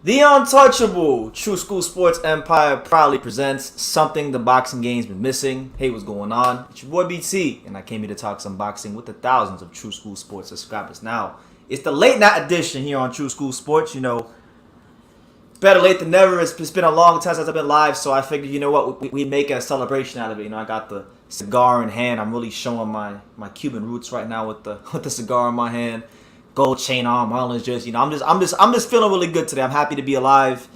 The untouchable True School Sports Empire proudly presents something the boxing game's been missing. Hey, what's going on? It's your boy BT, and I came here to talk some boxing with the thousands of True School Sports subscribers. Now, it's the late night edition here on True School Sports. You know, better late than never. It's been a long time since I've been live, so I figured, you know what, we make a celebration out of it. You know, I got the cigar in hand. I'm really showing my Cuban roots right now with the cigar in my hand. Gold chain on, Marlins jersey. You know, I'm just feeling really good today. I'm happy to be alive.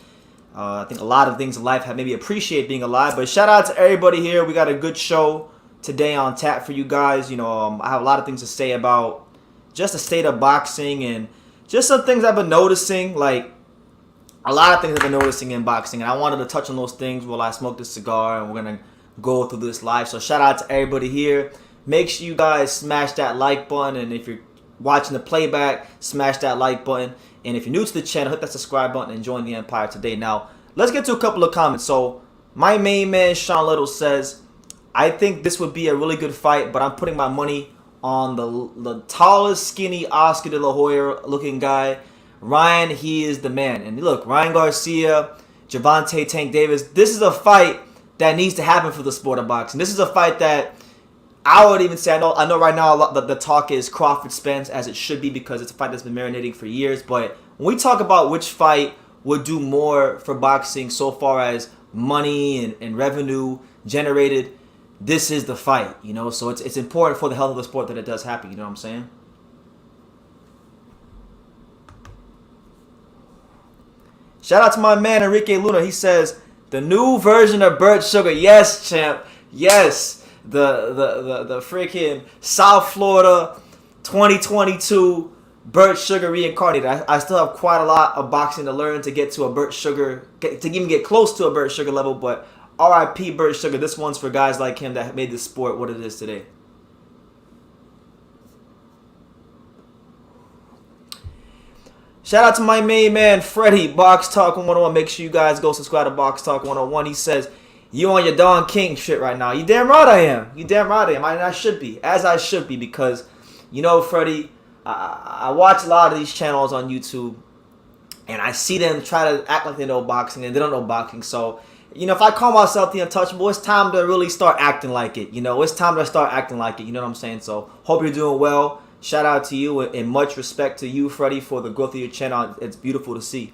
I think a lot of things in life have maybe appreciate being alive. But shout out to everybody here. We got a good show today on tap for you guys. You know, I have a lot of things to say about just the state of boxing and just some things I've been noticing. Like a lot of things I've been noticing in boxing, and I wanted to touch on those things while I smoke this cigar, and we're gonna go through this live. So shout out to everybody here. Make sure you guys smash that like button, and if you're watching the playback, smash that like button, and if you're new to the channel, hit that subscribe button and join the Empire today. Now, let's get to a couple of comments. So, my main man, Sean Little, says, I think this would be a really good fight, but I'm putting my money on the tallest, skinny Oscar De La Hoya looking guy. Ryan, he is the man. And look, Ryan Garcia, Gervonta Tank Davis, this is a fight that needs to happen for the sport of boxing. This is a fight that I would even say, I know right now the talk is Crawford Spence, as it should be, because it's a fight that's been marinating for years. But when we talk about which fight would do more for boxing so far as money and revenue generated, this is the fight, you know. So it's important for the health of the sport that it does happen, you know what I'm saying? Shout out to my man Enrique Luna. He says, the new version of Burt Sugar. Yes, champ. Yes. The freaking South Florida 2022 Burt Sugar reincarnated. I still have quite a lot of boxing to learn to get to a Burt Sugar, to even get close to a Burt Sugar level, but RIP Burt Sugar. This one's for guys like him that made this sport what it is today. Shout out to my main man, Freddie, Box Talk 101. Make sure you guys go subscribe to Box Talk 101. He says, you on your Don King shit right now. You damn right I am. You damn right I am. I should be. As I should be, because, you know, Freddie, I watch a lot of these channels on YouTube, and I see them try to act like they know boxing, and they don't know boxing. So, you know, if I call myself the Untouchable, it's time to really start acting like it. You know, it's time to start acting like it. You know what I'm saying? So, hope you're doing well. Shout out to you, and much respect to you, Freddie, for the growth of your channel. It's beautiful to see.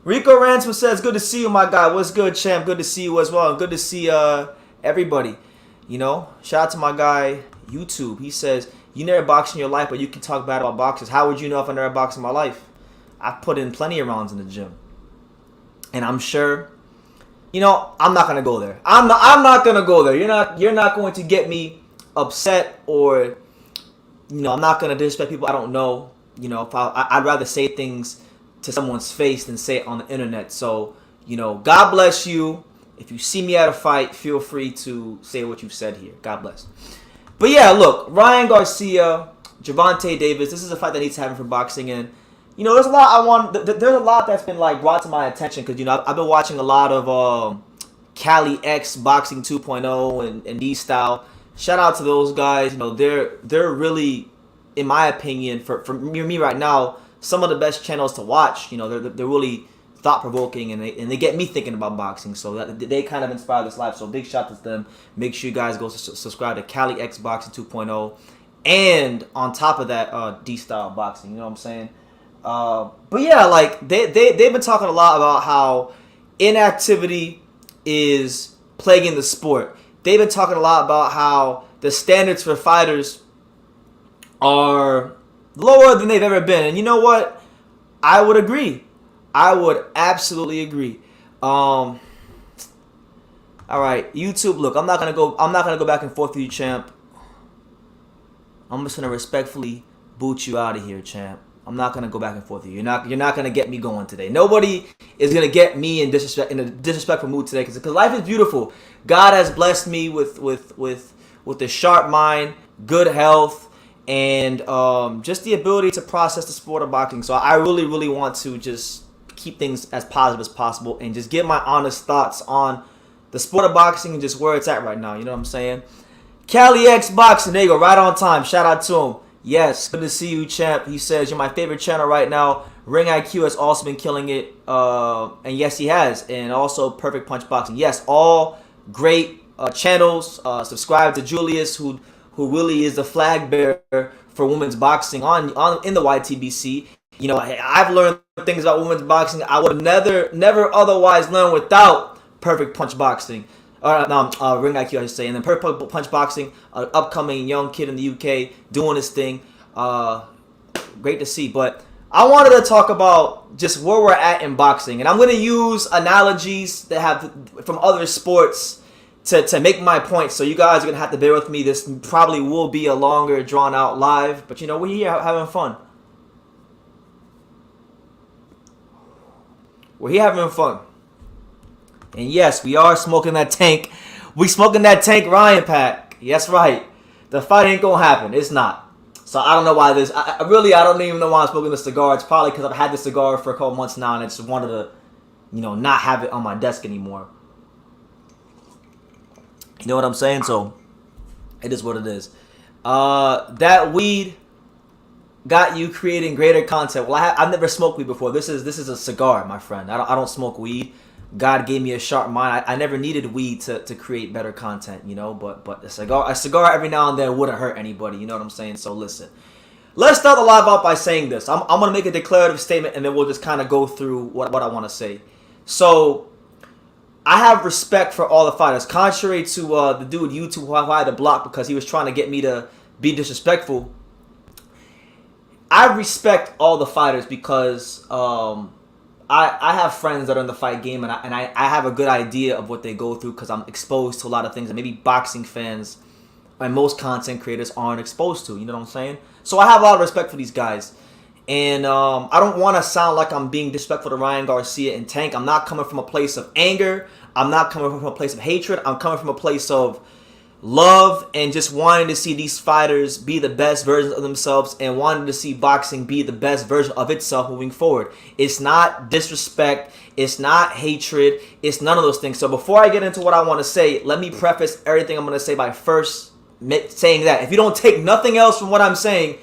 Rico Ransom says, good to see you, my guy. What's good, champ? Good to see you as well. And good to see everybody. You know, shout out to my guy, YouTube. He says, you never boxed in your life, but you can talk bad about boxers. How would you know if I never boxed in my life? I've put in plenty of rounds in the gym. And I'm sure... You know, I'm not gonna go there. I'm not gonna go there. You're not going to get me upset, or, you know, I'm not gonna disrespect people I don't know. You know, if I'd rather say things to someone's face than say it on the internet. So, you know, God bless you. If you see me at a fight, feel free to say what you've said here. God bless. But yeah, look, Ryan Garcia, Gervonta Davis. This is a fight that needs to happen for boxing, and you know, there's a lot there's a lot that's been like brought to my attention, because, you know, I've been watching a lot of Cali X Boxing 2.0 and D Style. Shout out to those guys. You know, they're really, in my opinion, for me right now, some of the best channels to watch. You know, they're really thought provoking, and they get me thinking about boxing. So they kind of inspire this life. So big shout out to them. Make sure you guys go subscribe to Cali X Boxing 2.0, and on top of that, D Style Boxing. You know what I'm saying? But yeah, like they've been talking a lot about how inactivity is plaguing the sport. They've been talking a lot about how the standards for fighters are lower than they've ever been. And you know what? I would agree. I would absolutely agree. All right, YouTube. Look, I'm not gonna go back and forth with you, champ. I'm just gonna respectfully boot you out of here, champ. I'm not gonna go back and forth with you. You're not gonna get me going today. Nobody is gonna get me in a disrespectful mood today, because life is beautiful. God has blessed me with a sharp mind, good health, and just the ability to process the sport of boxing. So I really want to just keep things as positive as possible, and just give my honest thoughts on the sport of boxing and just where it's at right now. You know what I'm saying? Cali X Boxing, there you go, right on time. Shout out to him. Yes, good to see you, champ. He says, you're my favorite channel right now. Ring IQ has also been killing it. And yes, he has. And also Perfect Punch Boxing. Yes, all great channels. Subscribe to Julius, who really is the flag bearer for women's boxing in the YTBC. You know, I've learned things about women's boxing I would have never otherwise learned without Perfect Punch Boxing. Ring IQ, I should say. And then Perfect Punch Boxing, upcoming young kid in the UK doing his thing. Great to see. But I wanted to talk about just where we're at in boxing. And I'm going to use analogies that have from other sports to make my point. So you guys are going to have to bear with me. This probably will be a longer, drawn-out live. But, you know, we're here having fun. We're here having fun. And yes, we are smoking that tank. We smoking that Tank Ryan pack. Yes, right. The fight ain't gonna happen. It's not. So I don't know why this. I don't even know why I'm smoking the cigar. It's probably because I've had this cigar for a couple months now, and I just wanted to, you know, not have it on my desk anymore. You know what I'm saying? So it is what it is. That weed got you creating greater content. Well, I've never smoked weed before. This is a cigar, my friend. I don't smoke weed. God gave me a sharp mind. I never needed weed to create better content, you know. But a cigar every now and then wouldn't hurt anybody. You know what I'm saying? So listen, let's start the live out by saying this. I'm gonna make a declarative statement, and then we'll just kind of go through what I want to say. So I have respect for all the fighters. Contrary to the dude YouTube who I had to block because he was trying to get me to be disrespectful, I respect all the fighters because I have friends that are in the fight game, and I have a good idea of what they go through because I'm exposed to a lot of things that maybe boxing fans and most content creators aren't exposed to. You know what I'm saying? So I have a lot of respect for these guys. And I don't want to sound like I'm being disrespectful to Ryan Garcia and Tank. I'm not coming from a place of anger. I'm not coming from a place of hatred. I'm coming from a place of love and just wanting to see these fighters be the best versions of themselves and wanting to see boxing be the best version of itself moving forward. It's not disrespect. It's not hatred. It's none of those things. So before I get into what I want to say, let me preface everything I'm going to say by first saying that if you don't take nothing else from what I'm saying,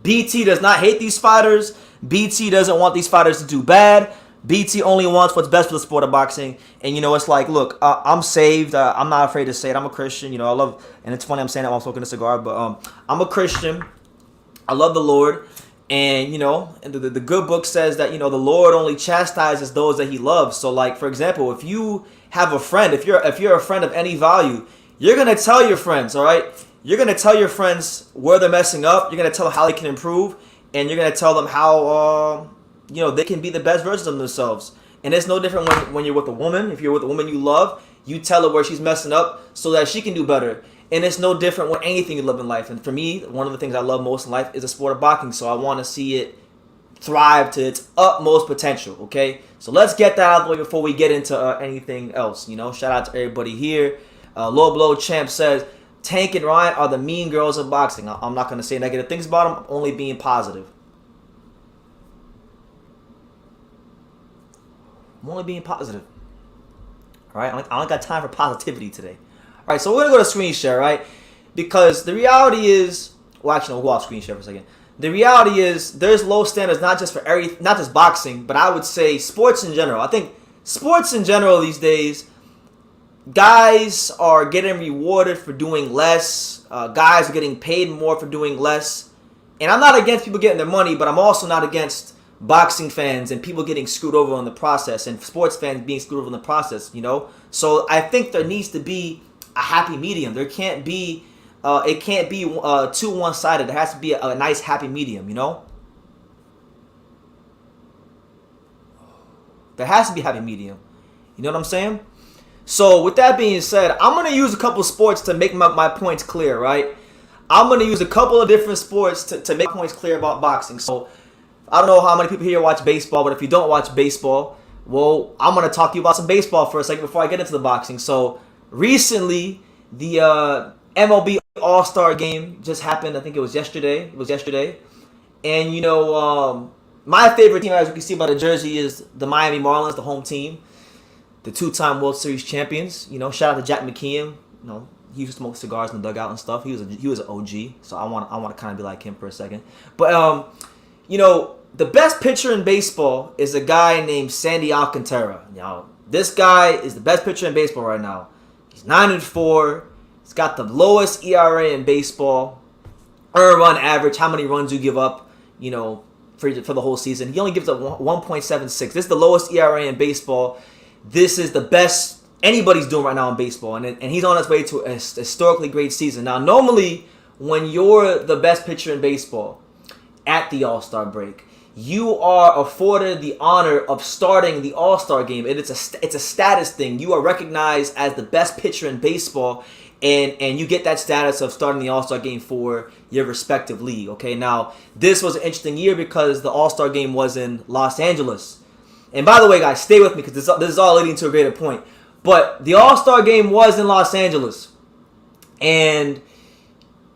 BT does not hate these fighters. BT doesn't want these fighters to do bad. BT only wants what's best for the sport of boxing. And, it's like, look, I'm saved. I'm not afraid to say it. I'm a Christian. I love, and it's funny I'm saying that while I'm smoking a cigar, but I'm a Christian. I love the Lord. And, and the good book says that, the Lord only chastises those that he loves. So, like, for example, if you have a friend, if you're a friend of any value, you're going to tell your friends, all right? You're going to tell your friends where they're messing up. You're going to tell them how they can improve. And you're going to tell them how, they can be the best versions of themselves. And it's no different when you're with a woman. If you're with a woman you love, you tell her where she's messing up so that she can do better. And it's no different with anything you love in life. And for me, one of the things I love most in life is the sport of boxing. So I want to see it thrive to its utmost potential, okay? So let's get that out of the way before we get into anything else, Shout out to everybody here. Low Blow Champ says, Tank and Ryan are the mean girls of boxing. I'm not going to say negative things about them, only being positive. I'm only being positive. All right? I don't got time for positivity today. All right, so we're going to go to screen share, right? Because the reality is, well, actually, no, we'll go off screen share for a second. The reality is there's low standards not just for not just boxing, but I would say sports in general. I think sports in general these days, guys are getting rewarded for doing less. Guys are getting paid more for doing less. And I'm not against people getting their money, but I'm also not against boxing fans and people getting screwed over in the process and sports fans being screwed over in the process, So I think there needs to be a happy medium. There can't be, it can't be too one-sided. There has to be a nice happy medium, There has to be a happy medium. You know what I'm saying? So with that being said, I'm going to use a couple sports to make my points clear, right? I'm going to use a couple of different sports to make points clear about boxing. So I don't know how many people here watch baseball, but if you don't watch baseball, well, I'm going to talk to you about some baseball for a second before I get into the boxing. So recently, the MLB All-Star Game just happened. I think it was yesterday. And, my favorite team, as you can see by the jersey, is the Miami Marlins, the home team. The two-time World Series champions. Shout out to Jack McKeon. He used to smoke cigars in the dugout and stuff. He was an OG. So I want to kind of be like him for a second. But the best pitcher in baseball is a guy named Sandy Alcantara. This guy is the best pitcher in baseball right now. He's 9-4. He's got the lowest ERA in baseball. Earned run average. How many runs you give up? For the whole season. He only gives up 1.76. This is the lowest ERA in baseball. This is the best anybody's doing right now in baseball. And he's on his way to a historically great season. Now, normally, when you're the best pitcher in baseball at the All-Star break, you are afforded the honor of starting the All-Star game. It's a status thing. You are recognized as the best pitcher in baseball, and you get that status of starting the All-Star game for your respective league. Okay, now, this was an interesting year because the All-Star game was in Los Angeles. And by the way, guys, stay with me because this is all leading to a greater point. But the All-Star game was in Los Angeles. And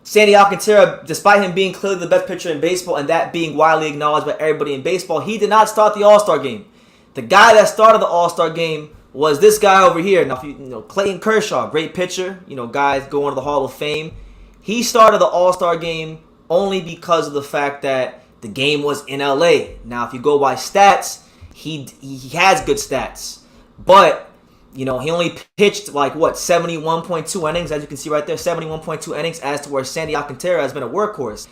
Sandy Alcantara, despite him being clearly the best pitcher in baseball and that being widely acknowledged by everybody in baseball, he did not start the All-Star game. The guy that started the All-Star game was this guy over here. Now, Clayton Kershaw, great pitcher, guys going to the Hall of Fame. He started the All-Star game only because of the fact that the game was in LA. Now, if you go by stats, he has good stats. But, he only pitched 71.2 innings, as you can see right there, 71.2 innings, as to where Sandy Alcantara has been a workhorse.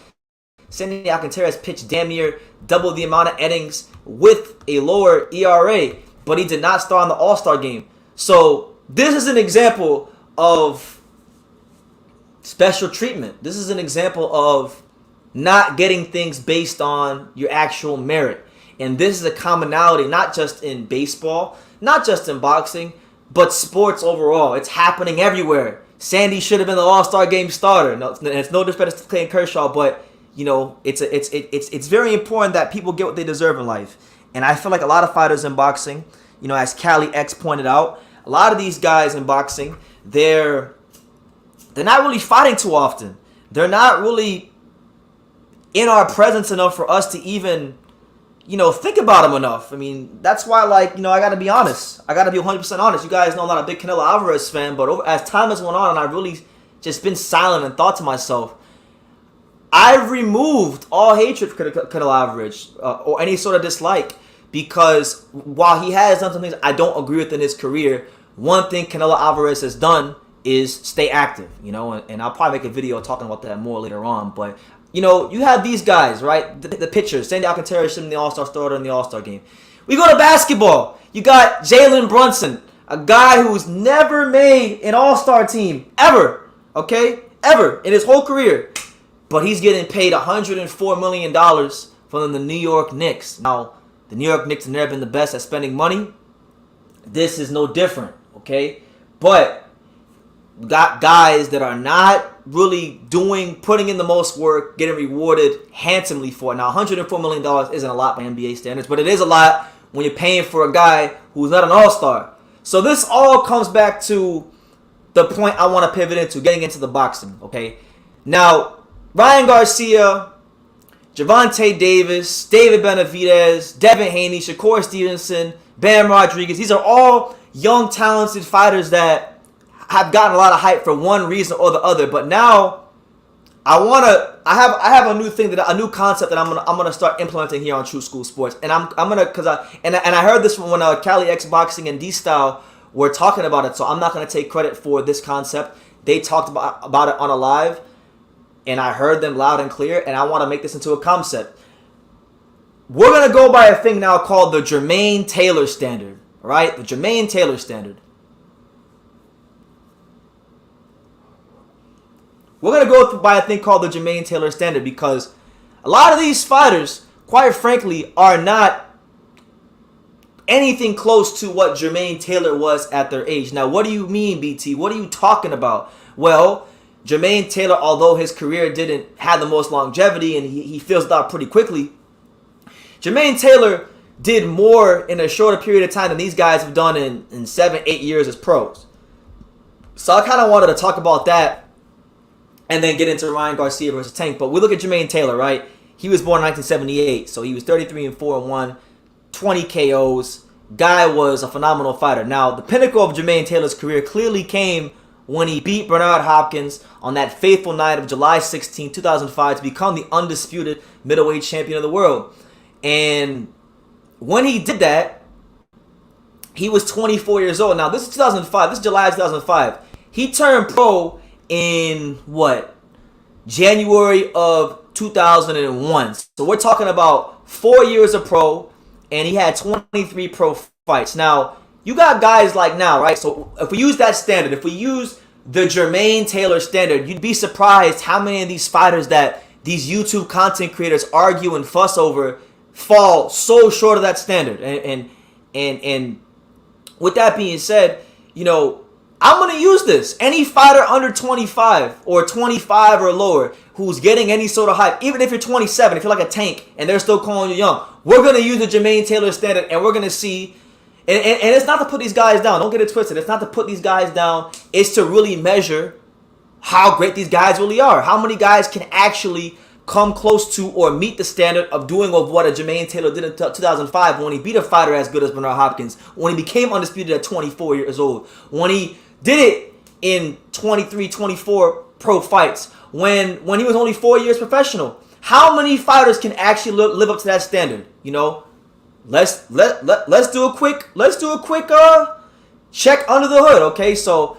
Sandy Alcantara has pitched damn near double the amount of innings with a lower ERA, but he did not start in the All-Star game. So this is an example of special treatment. This is an example of not getting things based on your actual merit. And this is a commonality, not just in baseball, not just in boxing, but sports overall. It's happening everywhere. Sandy should have been the All-Star game starter. No, it's no disrespect to Clayton Kershaw, but it's very important that people get what they deserve in life. And I feel like a lot of fighters in boxing, as Cali X pointed out, a lot of these guys in boxing, they're they're not really fighting too often. They're not really in our presence enough for us to even, think about them enough. I mean, that's why, I got to be honest. I got to be 100% honest. You guys know I'm not a big Canelo Alvarez fan, but as time has went on and I've really just been silent and thought to myself, I've removed all hatred for Canelo Alvarez or any sort of dislike, because while he has done some things I don't agree with in his career, one thing Canelo Alvarez has done is stay active, and I'll probably make a video talking about that more later on. But, you have these guys, right? The pitchers, Sandy Alcantara should in the All-Star starter in the All-Star game. We go to basketball. You got Jalen Brunson, a guy who's never made an All-Star team, ever, okay? Ever, in his whole career. But he's getting paid $104 million from the New York Knicks. Now, the New York Knicks have never been the best at spending money. This is no different, okay? But got guys that are not really putting in the most work, getting rewarded handsomely for it. Now, $104 million isn't a lot by NBA standards, but it is a lot when you're paying for a guy who's not an all-star. So this all comes back to the point I want to pivot into, getting into the boxing, okay? Now, Ryan Garcia, Gervonta Davis, David Benavidez, Devin Haney, Shakur Stevenson, Bam Rodriguez. These are all young, talented fighters that have gotten a lot of hype for one reason or the other. But now I have a new thing, a new concept that I'm gonna start implementing here on True School Sports. And I heard this from when Cali X Boxing and D Style were talking about it. So I'm not gonna take credit for this concept. They talked about it on a live, and I heard them loud and clear, and I want to make this into a concept. We're going to go by a thing now called the Jermaine Taylor Standard, all right? The Jermaine Taylor Standard. We're going to go by a thing called the Jermaine Taylor Standard because a lot of these fighters, quite frankly, are not anything close to what Jermaine Taylor was at their age. Now, what do you mean, BT? What are you talking about? Well, Jermaine Taylor, although his career didn't have the most longevity and he fizzled out pretty quickly, Jermaine Taylor did more in a shorter period of time than these guys have done in 7-8 years as pros. So I kind of wanted to talk about that and then get into Ryan Garcia versus Tank. But we look at Jermaine Taylor, right? He was born in 1978, so he was 33-4-1, 20 KOs. Guy was a phenomenal fighter. Now, the pinnacle of Jermaine Taylor's career clearly came when he beat Bernard Hopkins on that fateful night of July 16, 2005 to become the undisputed middleweight champion of the world. And when he did that, he was 24 years old. Now, this is 2005. This is July 2005. He turned pro in, January of 2001. So we're talking about 4 years of pro, and he had 23 pro fights. Now, you got guys like now, right? So if we use that standard, if we use the Jermaine Taylor standard, you'd be surprised how many of these fighters that these YouTube content creators argue and fuss over fall so short of that standard. And with that being said, I'm going to use this. Any fighter under 25 or 25 or lower who's getting any sort of hype, even if you're 27, if you're like a Tank and they're still calling you young, we're going to use the Jermaine Taylor standard and we're going to see. And it's not to put these guys down. Don't get it twisted. It's not to put these guys down. It's to really measure how great these guys really are. How many guys can actually come close to or meet the standard of doing of what a Jermaine Taylor did in 2005 when he beat a fighter as good as Bernard Hopkins, when he became undisputed at 24 years old, when he did it in 23, 24 pro fights, when he was only 4 years professional. How many fighters can actually live up to that standard? Let's do a quick check under the hood, okay? So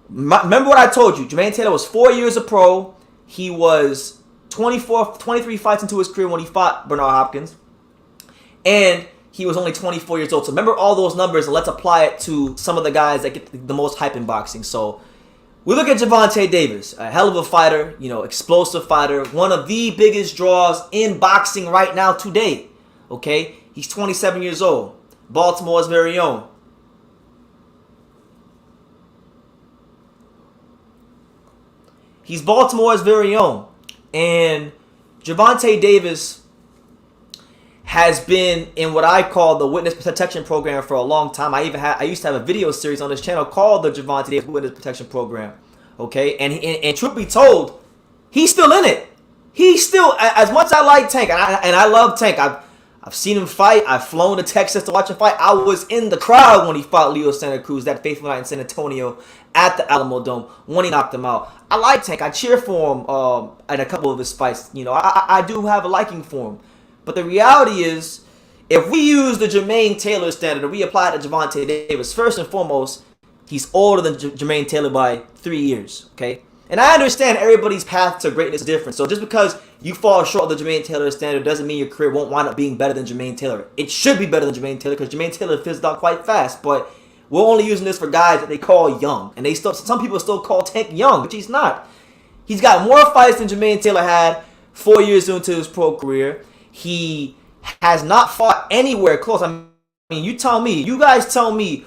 remember what I told you. Jermaine Taylor was 4 years of pro. He was 23 fights into his career when he fought Bernard Hopkins. And he was only 24 years old. So remember all those numbers and let's apply it to some of the guys that get the most hype in boxing. So we look at Devontae Davis, a hell of a fighter, explosive fighter, one of the biggest draws in boxing right now today, okay? He's 27 years old. Baltimore's very own. He's Baltimore's very own. And Gervonta Davis has been in what I call the Witness Protection Program for a long time. I used to have a video series on this channel called the Gervonta Davis Witness Protection Program. Okay, and truth be told, he's still in it. He's still, as much as I like Tank, and I love Tank. I've seen him fight. I've flown to Texas to watch him fight. I was in the crowd when he fought Leo Santa Cruz that fateful night in San Antonio at the Alamo Dome when he knocked him out. I like Tank. I cheer for him at a couple of his fights. You know, I do have a liking for him. But the reality is, if we use the Jermaine Taylor standard and we apply it to Gervonta Davis, first and foremost, he's older than Jermaine Taylor by 3 years, okay? And I understand everybody's path to greatness is different. So just because you fall short of the Jermaine Taylor standard doesn't mean your career won't wind up being better than Jermaine Taylor. It should be better than Jermaine Taylor because Jermaine Taylor fizzled out quite fast. But we're only using this for guys that they call young. And some people still call Tank young, but he's not. He's got more fights than Jermaine Taylor had 4 years into his pro career. He has not fought anywhere close. I mean, you guys tell me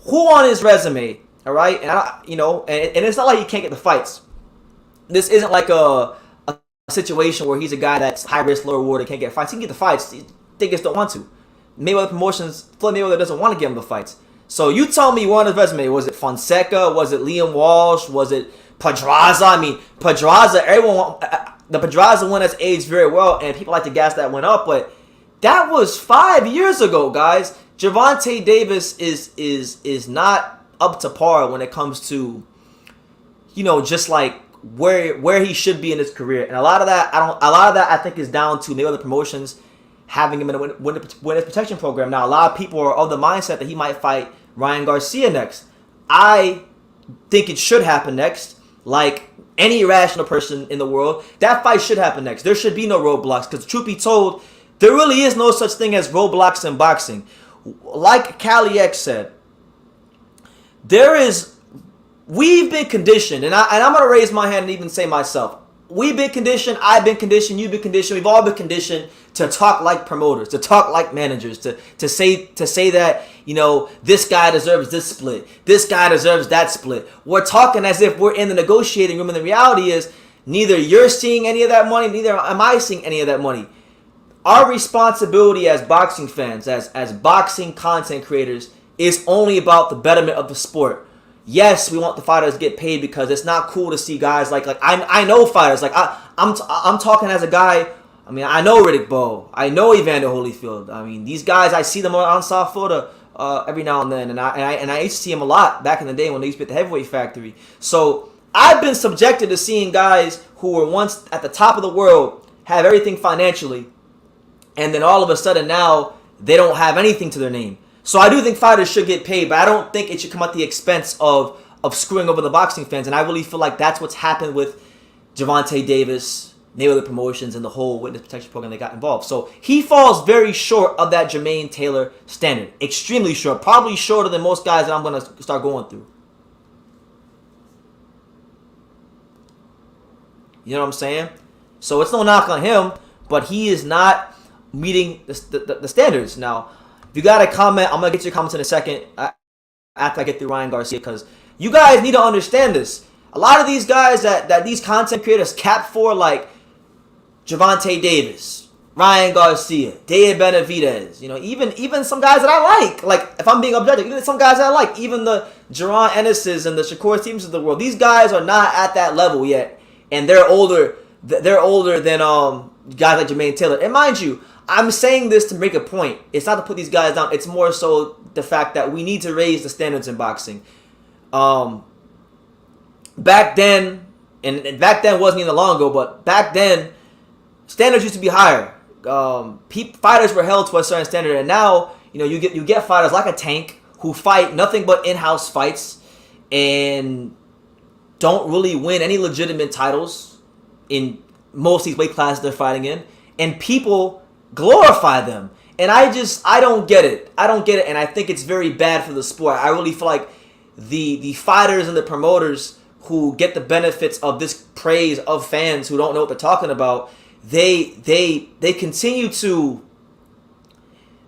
who on his resume, all right? And it's not like he can't get the fights. This isn't like a situation where he's a guy that's high risk, low reward, and can't get fights. He can get the fights. They just don't want to. Mayweather Promotions, Floyd Mayweather doesn't want to give him the fights. So you tell me what on his resume. Was it Fonseca? Was it Liam Walsh? Was it Pedraza? I mean, Pedraza, the Pedraza one has aged very well, and people like to gas that one up, but that was 5 years ago, guys. Gervonta Davis is not up to par when it comes to, just like where he should be in his career. And a lot of that I think is down to Mayweather Promotions having him in a witness protection program. Now, a lot of people are of the mindset that he might fight Ryan Garcia next. I think it should happen next. Like any rational person in the world, that fight should happen next. There should be no roadblocks because, truth be told, there really is no such thing as roadblocks in boxing. Like Cali X said, we've been conditioned, and I'm going to raise my hand and even say myself, we've been conditioned, I've been conditioned, you've been conditioned, we've all been conditioned to talk like promoters, to talk like managers, to say that, this guy deserves this split, this guy deserves that split. We're talking as if we're in the negotiating room, and the reality is neither you're seeing any of that money, neither am I seeing any of that money. Our responsibility as boxing fans, as boxing content creators, is only about the betterment of the sport. Yes, we want the fighters to get paid because it's not cool to see guys like I know fighters. Like I'm talking as a guy. I mean, I know Riddick Bowe. I know Evander Holyfield. I mean, these guys, I see them on South Florida every now and then, and I used to see them a lot back in the day when they used to be at the Heavyweight Factory. So I've been subjected to seeing guys who were once at the top of the world have everything financially, and then all of a sudden now they don't have anything to their name. So I do think fighters should get paid, but I don't think it should come at the expense of screwing over the boxing fans. And I really feel like that's what's happened with Gervonta Davis, Mayweather Promotions, and the whole witness protection program that got involved. So he falls very short of that Jermaine Taylor standard. Extremely short. Probably shorter than most guys that I'm going to start going through. You know what I'm saying? So it's no knock on him, but he is not meeting the standards. Now, if you got a comment, I'm going to get your comments in a second after I get through Ryan Garcia, because you guys need to understand this. A lot of these guys that these content creators cap for, like Devontae Davis, Ryan Garcia, Dave Benavidez, even some guys that I like if I'm being objective, even some guys that I like, even the Jaron Ennis's and the Shakur Stevens of the world, these guys are not at that level yet, and they're older than guys like Jermaine Taylor. And mind you, I'm saying this to make a point. It's not to put these guys down. It's more so the fact that we need to raise the standards in boxing. Back then, and back then wasn't even long ago, but back then, standards used to be higher. Fighters were held to a certain standard, and now you get fighters like a Tank who fight nothing but in-house fights and don't really win any legitimate titles in most of these weight classes they're fighting in, and people glorify them. And I don't get it. And I think it's very bad for the sport. I really feel like the fighters and the promoters who get the benefits of this praise of fans who don't know what they're talking about, they continue to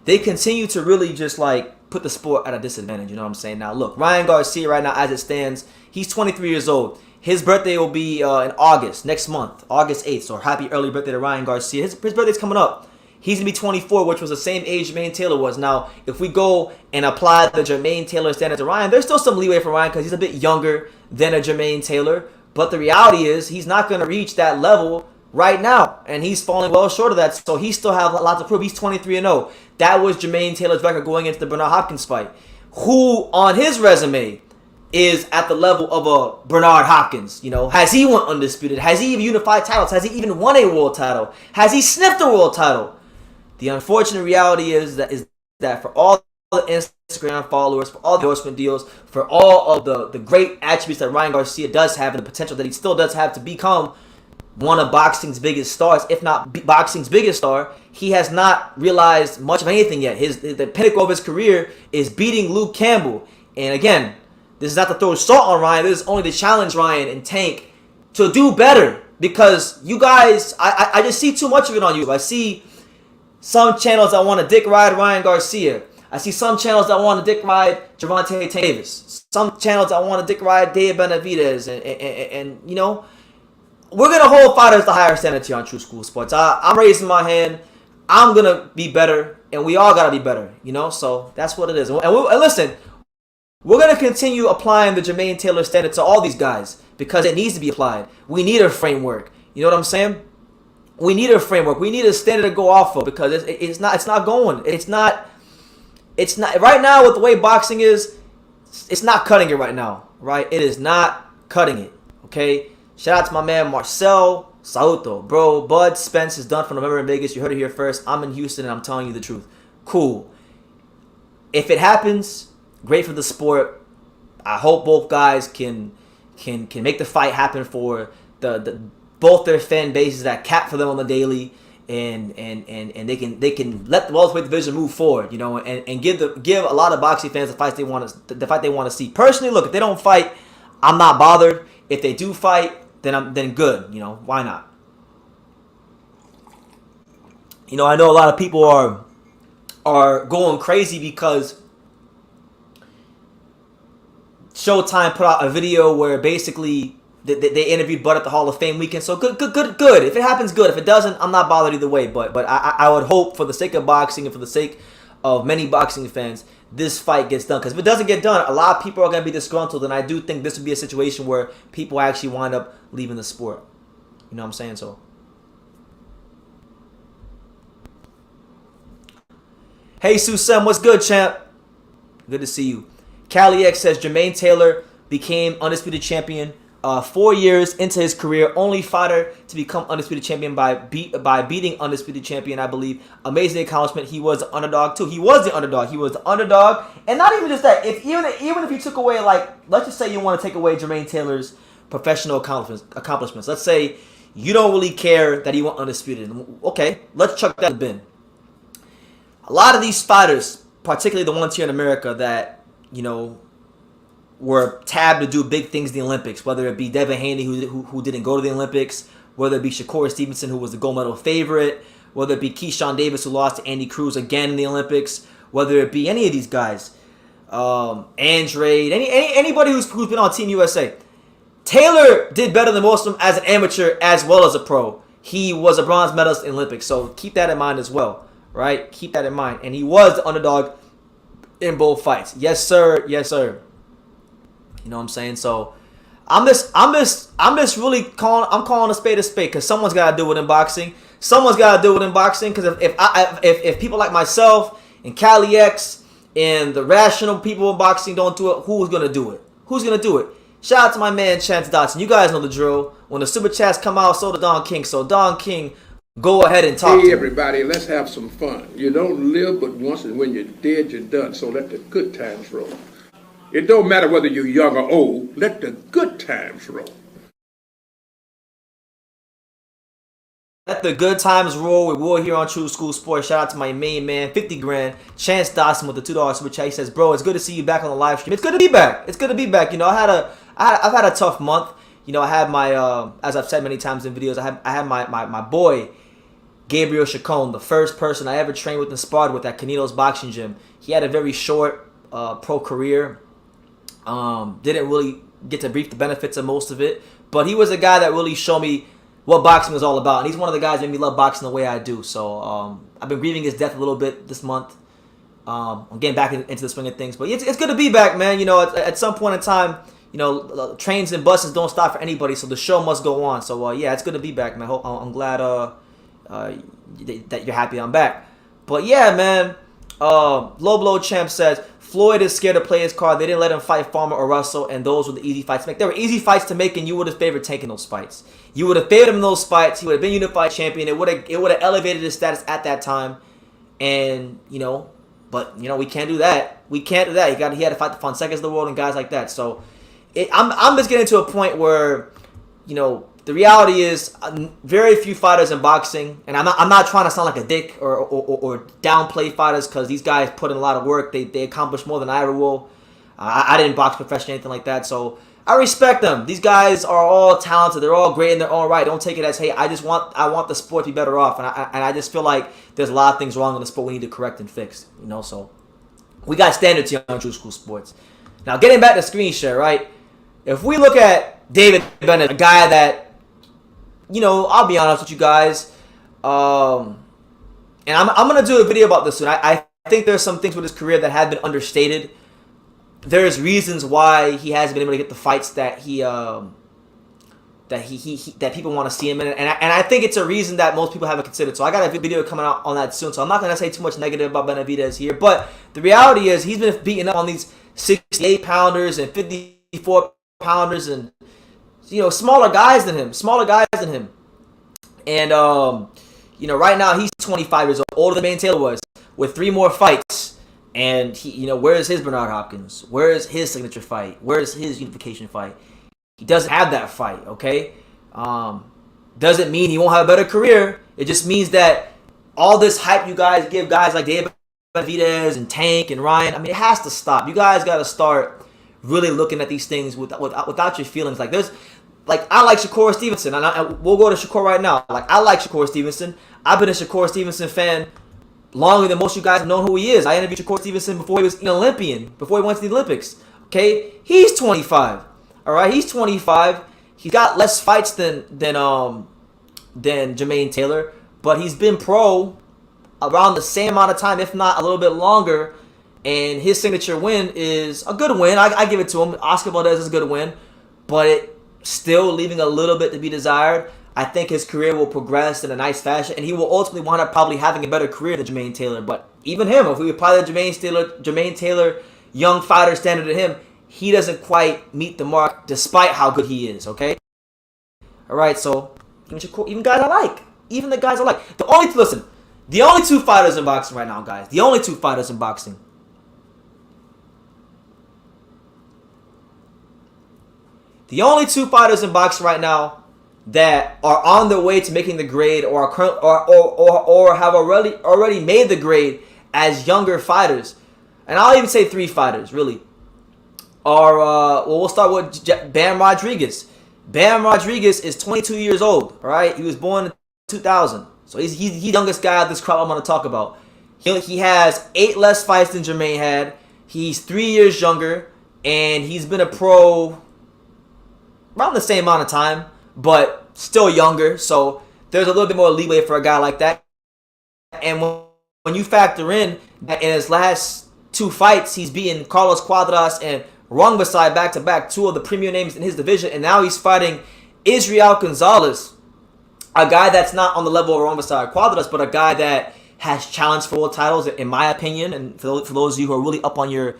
really just like put the sport at a disadvantage. You know what I'm saying? Now look, Ryan Garcia right now as it stands, he's 23 years old. His birthday will be in August, next month, August 8th. So happy early birthday to Ryan Garcia. His birthday's coming up. He's going to be 24, which was the same age Jermaine Taylor was. Now, if we go and apply the Jermaine Taylor standard to Ryan, there's still some leeway for Ryan because he's a bit younger than a Jermaine Taylor. But the reality is he's not going to reach that level right now. And he's falling well short of that. So he still has a lot to prove. He's 23-0. That was Jermaine Taylor's record going into the Bernard Hopkins fight. Who on his resume is at the level of a Bernard Hopkins? You know, has he won undisputed? Has he even unified titles? Has he even won a world title? Has he sniffed a world title? The unfortunate reality is that for all the Instagram followers, for all the endorsement deals, for all of the great attributes that Ryan Garcia does have and the potential that he still does have to become one of boxing's biggest stars, if not boxing's biggest star, he has not realized much of anything yet. The pinnacle of his career is beating Luke Campbell. And again, this is not to throw salt on Ryan. This is only to challenge Ryan and Tank to do better. Because you guys, I just see too much of it on YouTube. I see some channels that want to dick ride Ryan Garcia. I see some channels that want to dick ride Gervonta Davis. Some channels that want to dick ride Dave Benavidez. And you know, we're going to hold fighters to higher standards here on True School Sports. I'm raising my hand. I'm going to be better. And we all got to be better. You know, so that's what it is. And listen, we're going to continue applying the Jermaine Taylor standard to all these guys. Because it needs to be applied. We need a framework. You know what I'm saying? We need a framework. We need a standard to go off of because it's not going. It's not right now with the way boxing is. It's not cutting it right now, right? It is not cutting it. Okay. Shout out to my man Marcel Sauto, bro. Bud Spence is done from November in Vegas. You heard it here first. I'm in Houston and I'm telling you the truth. Cool. If it happens, great for the sport. I hope both guys can make the fight happen for the both their fan bases that cap for them on the daily, and they can let the welterweight division move forward, you know, and give a lot of boxing fans the fight they want to see. Personally, look, if they don't fight, I'm not bothered. If they do fight, then good, you know, why not? You know, I know a lot of people are going crazy because Showtime put out a video where basically they interviewed Bud at the Hall of Fame weekend. So good. If it happens, good. If it doesn't, I'm not bothered either way. But I would hope for the sake of boxing and for the sake of many boxing fans, this fight gets done. Because if it doesn't get done, a lot of people are going to be disgruntled. And I do think this would be a situation where people actually wind up leaving the sport. You know what I'm saying? So hey, Susem, what's good, champ? Good to see you. Cali X says Jermaine Taylor became undisputed champion 4 years into his career. Only fighter to become undisputed champion by beating undisputed champion, I believe. Amazing accomplishment. He was the underdog too. He was the underdog. And not even just that. Even if you took away, like, let's just say you want to take away Jermaine Taylor's professional accomplishments. Let's say you don't really care that he went undisputed. Okay, let's chuck that in the bin. A lot of these fighters, particularly the ones here in America that, you know, were tabbed to do big things in the Olympics, whether it be Devin Haney, who didn't go to the Olympics, whether it be Shakur Stevenson, who was the gold medal favorite, whether it be Keyshawn Davis, who lost to Andy Cruz again in the Olympics, whether it be any of these guys, Andrade, anybody who's been on Team USA. Taylor did better than most of them as an amateur as well as a pro. He was a bronze medalist in the Olympics, so keep that in mind as well, right? Keep that in mind. And he was the underdog in both fights. Yes, sir. Yes, sir. You know what I'm saying? So I'm just really calling a spade because someone's got to do it in boxing. Someone's got to do it in boxing because if people like myself and Cali X and the rational people in boxing don't do it, who's gonna do it? Who's gonna do it? Shout out to my man Chance Dotson. You guys know the drill. When the super chats come out, so does Don King. So Don King, go ahead and talk. Hey everybody, let's have some fun. You don't live but once, and when you're dead, you're done. So let the good times roll. It don't matter whether you're young or old. Let the good times roll. Let the good times roll. We will here on True School Sports. Shout out to my main man, 50 grand, Chance Dawson with the $2 super chat. He says, bro, it's good to see you back on the live stream. It's good to be back. It's good to be back. You know, I've had a tough month. You know, I had my, as I've said many times in videos, I had my boy, Gabriel Chacon, the first person I ever trained with and sparred with at Canito's Boxing Gym. He had a very short pro career. Didn't really get to reap the benefits of most of it. But he was a guy that really showed me what boxing was all about. And he's one of the guys that made me love boxing the way I do. So I've been grieving his death a little bit this month. I'm getting back into the swing of things. But it's good to be back, man. You know, at some point in time, you know, trains and buses don't stop for anybody, so the show must go on. So, yeah, it's good to be back, man. I'm glad that you're happy I'm back. But, yeah, man, Low Blow Champ says, Floyd is scared to play his card. They didn't let him fight Farmer or Russell, and those were the easy fights to make. There were easy fights to make, and you would have favored taking those fights. You would have favored him in those fights. He would have been unified champion. It would have elevated his status at that time. And, you know, but, you know, we can't do that. We can't do that. He had to fight the Fonsecas of the world and guys like that. So I'm just getting to a point where, you know, the reality is very few fighters in boxing, and I'm not trying to sound like a dick or downplay fighters, because these guys put in a lot of work. They accomplish more than I ever will. I didn't box professionally or anything like that, so I respect them. These guys are all talented. They're all great in their own right. Don't take it as, hey, I want the sport to be better off, and I just feel like there's a lot of things wrong in the sport we need to correct and fix. You know, so we got standards here on True School Sports. Now, getting back to screen share, right? If we look at David Bennett, a guy that, you know, I'll be honest with you guys, and I'm going to do a video about this soon. I think there's some things with his career that have been understated. There's reasons why he hasn't been able to get the fights that that people want to see him in, and I think it's a reason that most people haven't considered. So I got a video coming out on that soon, so I'm not going to say too much negative about Benavidez here, but the reality is he's been beating up on these 68-pounders and 54-pounders and, you know, smaller guys than him. And, you know, right now he's 25 years old, older than Jermaine Taylor was, with 3 more fights. And, he, you know, where's his Bernard Hopkins? Where's his signature fight? Where's his unification fight? He doesn't have that fight, okay? Doesn't mean he won't have a better career. It just means that all this hype you guys give guys like David Benavidez and Tank and Ryan, I mean, it has to stop. You guys got to start really looking at these things without your feelings. Like, I like Shakur Stevenson, and we'll go to Shakur right now. Like, I like Shakur Stevenson. I've been a Shakur Stevenson fan longer than most of you guys have known who he is. I interviewed Shakur Stevenson before he was an Olympian, before he went to the Olympics. Okay, he's 25. All right, he's 25. He's got less fights than Jermaine Taylor, but he's been pro around the same amount of time, if not a little bit longer. And his signature win is a good win. I give it to him. Oscar Valdez is a good win, but it still leaving a little bit to be desired. I think his career will progress in a nice fashion, and he will ultimately wind up probably having a better career than Jermaine Taylor. But even him, if we apply the Jermaine Taylor young fighter standard to him, he doesn't quite meet the mark despite how good he is, okay? All right, so even guys I like. Even the guys I like. The only two fighters in boxing right now, guys. The only two fighters in boxing. The only two fighters in boxing right now that are on their way to making the grade or have already made the grade as younger fighters, and I'll even say 3 fighters really, are we'll start with Bam Rodriguez. Bam Rodriguez is 22 years old. All right, he was born in 2000, so he's the youngest guy of this crowd I'm going to talk about. He has 8 less fights than Jermaine had. He's 3 years younger, and he's been a pro around the same amount of time, but still younger. So there's a little bit more leeway for a guy like that. And when you factor in that in his last 2 fights, he's beaten Carlos Cuadras and Rungvisai back-to-back, 2 of the premier names in his division, and now he's fighting Israel Gonzalez, a guy that's not on the level of Rungvisai or Cuadras, but a guy that has challenged for world titles, in my opinion. And for those of you who are really up on your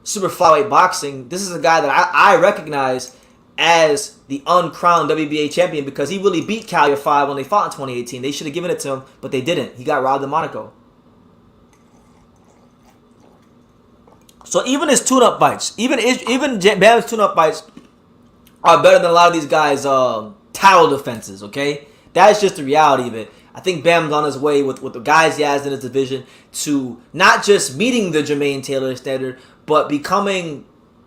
super flyweight boxing, this is a guy that I recognize as the uncrowned WBA champion, because he really beat Callier 5 when they fought in 2018. They should have given it to him, but they didn't. He got robbed in Monaco. So even his tune-up fights, even Bam's tune-up fights are better than a lot of these guys' title defenses, okay? That's just the reality of it. I think Bam's on his way with the guys he has in his division to not just meeting the Jermaine Taylor standard, but becoming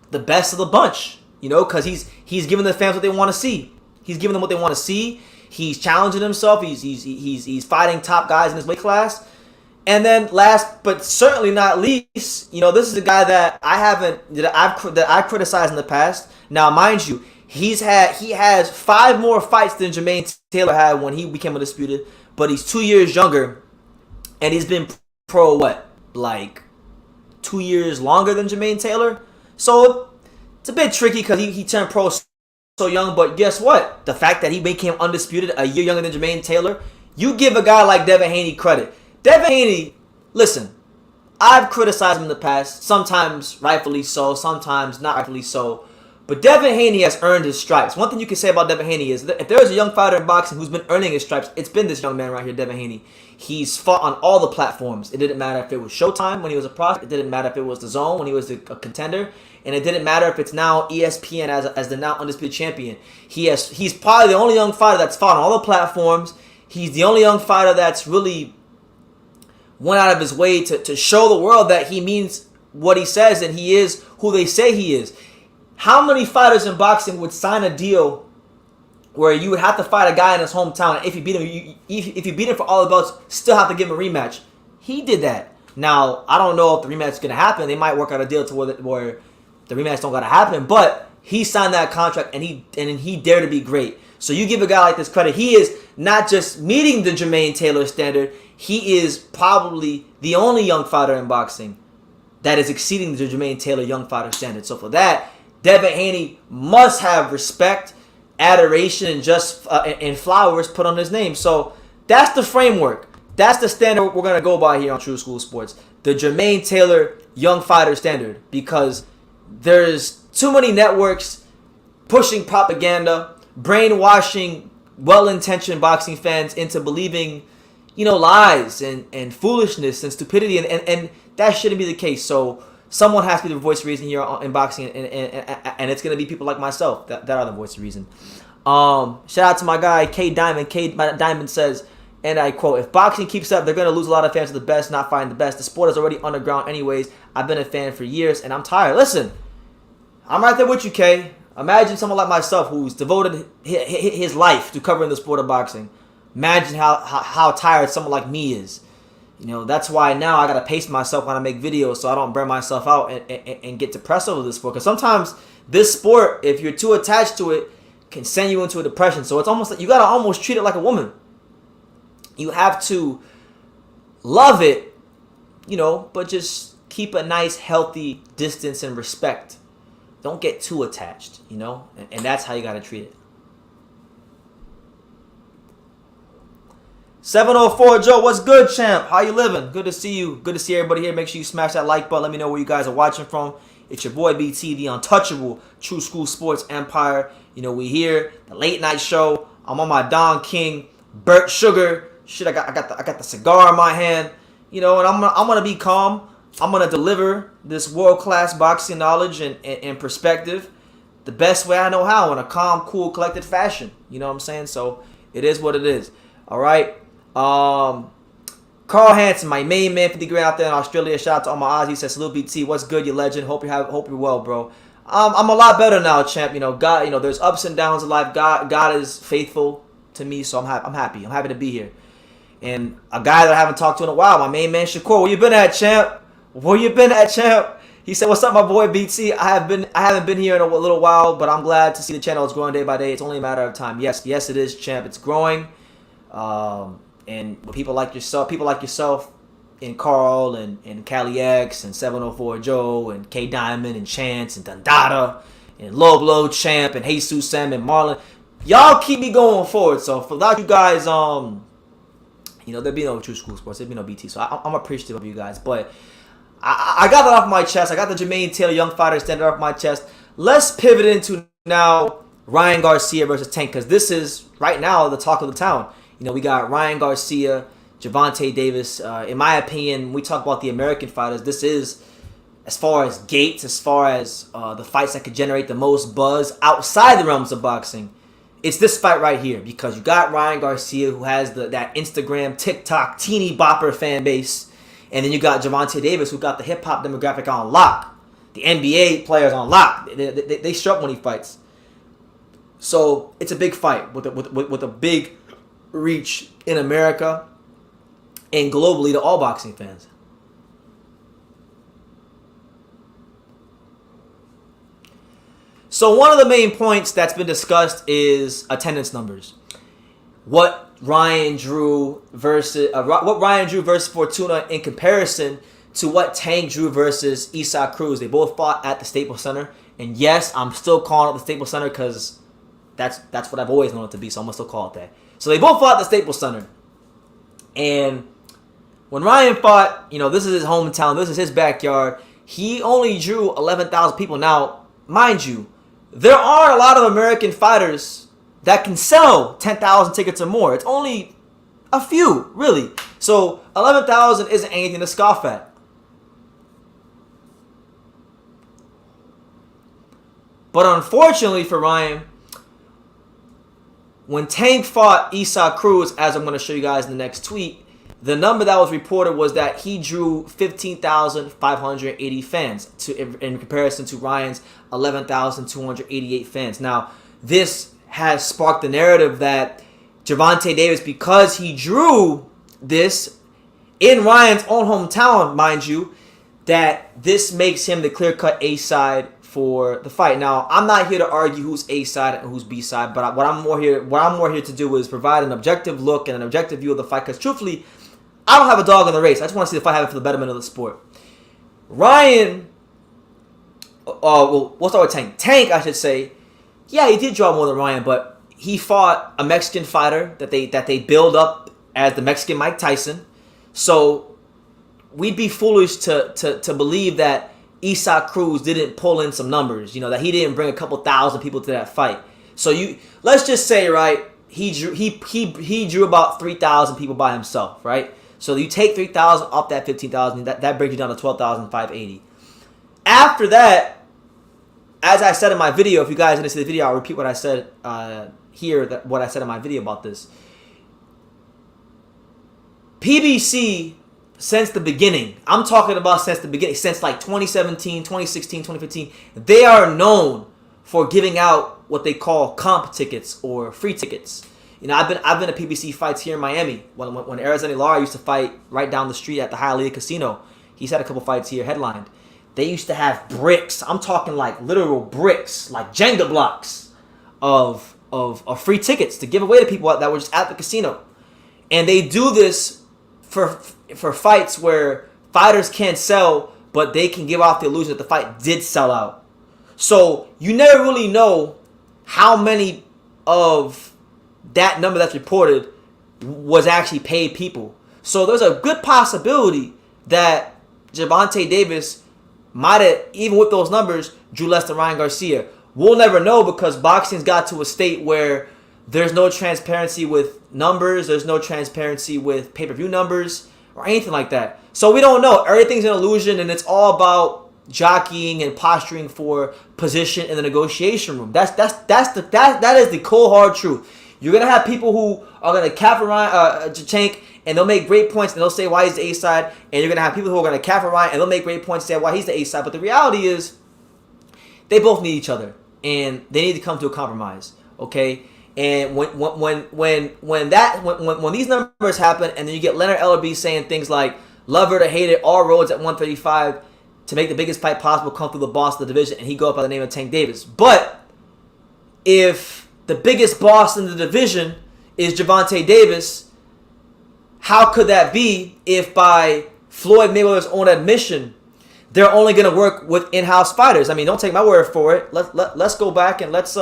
the best of the bunch. You know, because he's giving the fans what they want to see. He's giving them what they want to see. He's challenging himself. He's fighting top guys in his weight class. And then last but certainly not least, you know, this is a guy that I've criticized in the past. Now, mind you, He has 5 more fights than Jermaine Taylor had when he became undisputed, but he's 2 years younger, and he's been pro what, like 2 years longer than Jermaine Taylor. So it's a bit tricky because he turned pro so young. But guess what? The fact that he became undisputed a year younger than Jermaine Taylor, you give a guy like Devin Haney credit. Devin Haney, listen, I've criticized him in the past, sometimes rightfully so, sometimes not rightfully so. But Devin Haney has earned his stripes. One thing you can say about Devin Haney is that if there's a young fighter in boxing who's been earning his stripes, it's been this young man right here, Devin Haney. He's fought on all the platforms. It didn't matter if it was Showtime when he was a prospect. It didn't matter if it was The Zone when he was a contender. And it didn't matter if it's now ESPN as the now undisputed champion. He's probably the only young fighter that's fought on all the platforms. He's the only young fighter that's really went out of his way to show the world that he means what he says and he is who they say he is. How many fighters in boxing would sign a deal where you would have to fight a guy in his hometown, and if you beat him, if you beat him for all the belts, still have to give him a rematch? He did that. Now, I don't know if the rematch is going to happen. They might work out a deal to where the rematch don't got to happen, but he signed that contract, and he dared to be great. So you give a guy like this credit. He is not just meeting the Jermaine Taylor standard. He is probably the only young fighter in boxing that is exceeding the Jermaine Taylor young fighter standard. So for that, Devin Haney must have respect, adoration, and just and flowers put on his name. So that's the framework. That's the standard we're going to go by here on True School Sports. The Jermaine Taylor young fighter standard. Because there's too many networks pushing propaganda, brainwashing well-intentioned boxing fans into believing, lies and foolishness and stupidity. And that shouldn't be the case. So someone has to be the voice of reason here in boxing, and it's going to be people like myself that are the voice of reason. Shout out to my guy, K Diamond. K Diamond says, and I quote, "If boxing keeps up, they're going to lose a lot of fans of the best, not fighting the best. The sport is already underground anyways. I've been a fan for years, and I'm tired." Listen, I'm right there with you, K. Imagine someone like myself who's devoted his life to covering the sport of boxing. Imagine how tired someone like me is. That's why now I gotta pace myself when I make videos so I don't burn myself out and get depressed over this sport. Because sometimes this sport, if you're too attached to it, can send you into a depression. So it's almost like you gotta almost treat it like a woman. You have to love it, but just keep a nice, healthy distance and respect. Don't get too attached, and that's how you gotta treat it. 704 Joe, what's good, champ? How you living? Good to see you. Good to see everybody here. Make sure you smash that like button. Let me know where you guys are watching from. It's your boy BT, the untouchable True School Sports Empire. We here, the late night show. I'm on my Don King, Burt Sugar. Shit, I got the cigar in my hand. And I'm gonna be calm. I'm gonna deliver this world-class boxing knowledge and perspective the best way I know how, in a calm, cool, collected fashion. You know what I'm saying? So it is what it is. All right. Carl Hansen, my main man, 50 grand out there in Australia. Shout out to all my Aussies. Says salute BT. What's good, you legend? Hope you're well, bro. I'm a lot better now, champ. God. There's ups and downs in life. God is faithful to me, so I'm happy. I'm happy to be here. And a guy that I haven't talked to in a while, my main man Shakur. Where you been at, champ? Where you been at, champ? He said, "What's up, my boy BT? I haven't been here in a little while, but I'm glad to see the channel is growing day by day. It's only a matter of time." Yes, it is, champ. It's growing. And with people like yourself, and Carl and Cali X and 704 Joe and K Diamond and Chance and Dundada and Low Champ and Jesus Sam and Marlon, y'all keep me going forward. So without you guys, there'd be no True School Sports, there'd be no BT. So I'm appreciative of you guys. But I got that off my chest. I got the Jermaine Taylor young fighter standard off my chest. Let's pivot into now Ryan Garcia versus Tank, because this is right now the talk of the town. We got Ryan Garcia, Gervonta Davis. In my opinion, we talk about the American fighters. This is, as far as gates, as far as the fights that could generate the most buzz outside the realms of boxing. It's this fight right here, because you got Ryan Garcia, who has that Instagram, TikTok, teeny bopper fan base. And then you got Devontae Davis, who got the hip-hop demographic on lock. The NBA players on lock. They show up when he fights. So it's a big fight with a big reach in America and globally to all boxing fans. So one of the main points that's been discussed is attendance numbers. What Ryan drew versus Fortuna in comparison to what Tank drew versus Isak Cruz. They both fought at the Staples Center, and yes, I'm still calling it the Staples Center because that's what I've always known it to be. So I'm gonna still call it that. So they both fought at the Staples Center, and when Ryan fought, this is his hometown, this is his backyard. He only drew 11,000 people. Now, mind you, there are a lot of American fighters that can sell 10,000 tickets or more. It's only a few, really. So 11,000 isn't anything to scoff at. But unfortunately for Ryan, when Tank fought Isak Cruz, as I'm going to show you guys in the next tweet, the number that was reported was that he drew 15,580 fans in comparison to Ryan's 11,288 fans. Now, this has sparked the narrative that Gervonta Davis, because he drew this in Ryan's own hometown, mind you, that this makes him the clear-cut A-side for the fight. Now, I'm not here to argue who's A-side and who's B-side, but what I'm more here to do is provide an objective look and an objective view of the fight, because truthfully, I don't have a dog in the race. I just want to see the fight happen for the betterment of the sport. Ryan, we'll start with Tank. Tank, I should say, yeah, he did draw more than Ryan, but he fought a Mexican fighter that they build up as the Mexican Mike Tyson. So we'd be foolish to believe that Isak Cruz didn't pull in some numbers, that he didn't bring a couple thousand people to that fight. So let's just say, right, he drew about 3,000 people by himself, right? So you take 3,000 off that 15,000, that brings you down to 12,580. After that, as I said in my video, if you guys didn't see the video, I'll repeat what I said what I said in my video about this. PBC, since the beginning, I'm talking about since the beginning, since like 2017, 2016, 2015, they are known for giving out what they call comp tickets or free tickets. I've been to PBC fights here in Miami. When Arizona Lara used to fight right down the street at the Hialeah Casino, he's had a couple fights here headlined. They used to have bricks. I'm talking like literal bricks, like Jenga blocks of free tickets to give away to people that were just at the casino. And they do this for fights where fighters can't sell, but they can give off the illusion that the fight did sell out. So you never really know how many of that number that's reported was actually paid people. So there's a good possibility that Gervonta Davis might have, even with those numbers, drew less than Ryan Garcia. We'll never know because boxing's got to a state where there's no transparency with numbers, there's no transparency with pay-per-view numbers or anything like that. So we don't know. Everything's an illusion, and it's all about jockeying and posturing for position in the negotiation room. That is the cold hard truth. You're gonna have people who are gonna cap Ryan Tank, and they'll make great points, and they'll say why he's the A side. And you're gonna have people who are gonna cap Ryan, and they'll make great points, and say why he's the A side. But the reality is, they both need each other, and they need to come to a compromise. Okay. And when these numbers happen, and then you get Leonard Ellerbe saying things like "love it or hate it, all roads at 135 to make the biggest fight possible come through the boss of the division," and he go up by the name of Tank Davis. But if the biggest boss in the division is Gervonta Davis, how could that be if by Floyd Mayweather's own admission, they're only going to work with in-house fighters? I mean, don't take my word for it. Let's go back and let's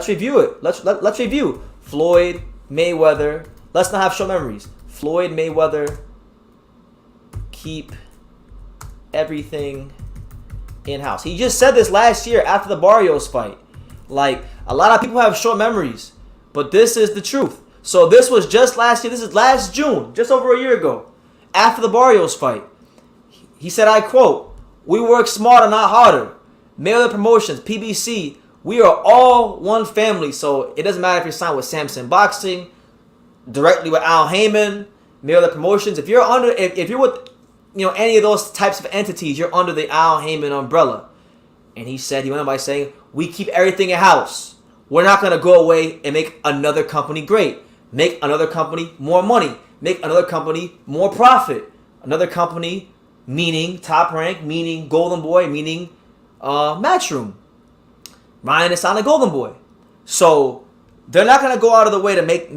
review it. Let's review Floyd Mayweather. Let's not have short memories. Floyd Mayweather, keep everything in-house. He just said this last year after the Barrios fight. Like, a lot of people have short memories, but this is the truth. So this was just last year. This is last June, just over a year ago, after the Barrios fight. He said, I quote, "We work smarter, not harder. Mayweather Promotions, PBC, we are all one family." So it doesn't matter if you're signed with Samson Boxing, directly with Al Heyman, Mayweather Promotions. If you're with any of those types of entities, you're under the Al Heyman umbrella. And he went on by saying, "We keep everything in-house. We're not going to go away and make another company great. Make another company more money. Make another company more profit. Another company meaning Top Rank, meaning Golden Boy, meaning Matchroom." Ryan is signed a Golden Boy. So they're not gonna go out of the way to make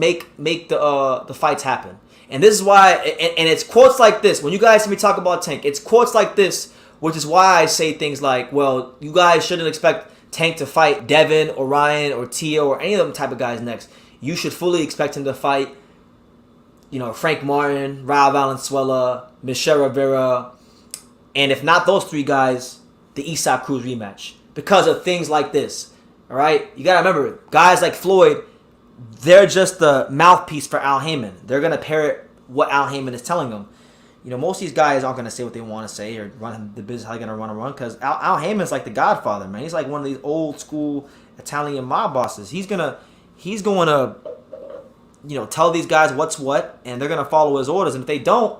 the fights happen. And this is why, and it's quotes like this. When you guys hear me talk about Tank, it's quotes like this, which is why I say things like, well, you guys shouldn't expect Tank to fight Devin or Ryan or Tio or any of them type of guys next. You should fully expect him to fight, Frank Martin, Raul Valenzuela, Michelle Rivera, and if not those three guys, the Eastside Cruz rematch. Because of things like this. All right? You got to remember, guys like Floyd, they're just the mouthpiece for Al Haymon. They're going to parrot what Al Haymon is telling them. Most of these guys aren't going to say what they want to say or run the business how they're going to run because Al Heyman's like the Godfather, man. He's like one of these old school Italian mob bosses. He's going to tell these guys what's what, and they're going to follow his orders. And if they don't,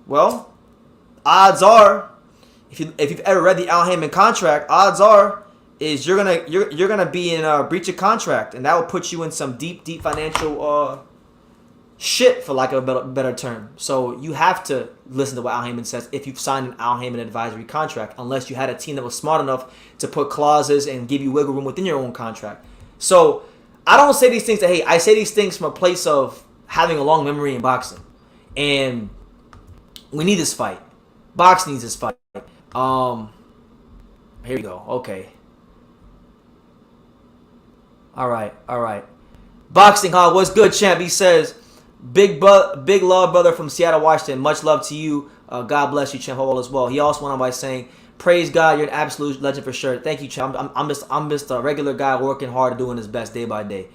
well, odds are, if you've ever read the Al Haymon contract, odds are is you're gonna be in a breach of contract, and that will put you in some deep financial shit, for lack of a better term. So you have to listen to what Al Haymon says if you've signed an Al Haymon advisory contract, unless you had a team that was smart enough to put clauses and give you wiggle room within your own contract. So I don't say these things to hate. I say these things from a place of having a long memory in boxing, and we need this fight. Boxing needs this fight. Here we go. Okay. All right. Boxing Hall, what's good, champ? He says, big love, brother from Seattle, Washington. Much love to you. God bless you, champ. All as well. He also went on by saying, praise God, you're an absolute legend for sure. Thank you, champ. I'm just a regular guy working hard, doing his best day by day.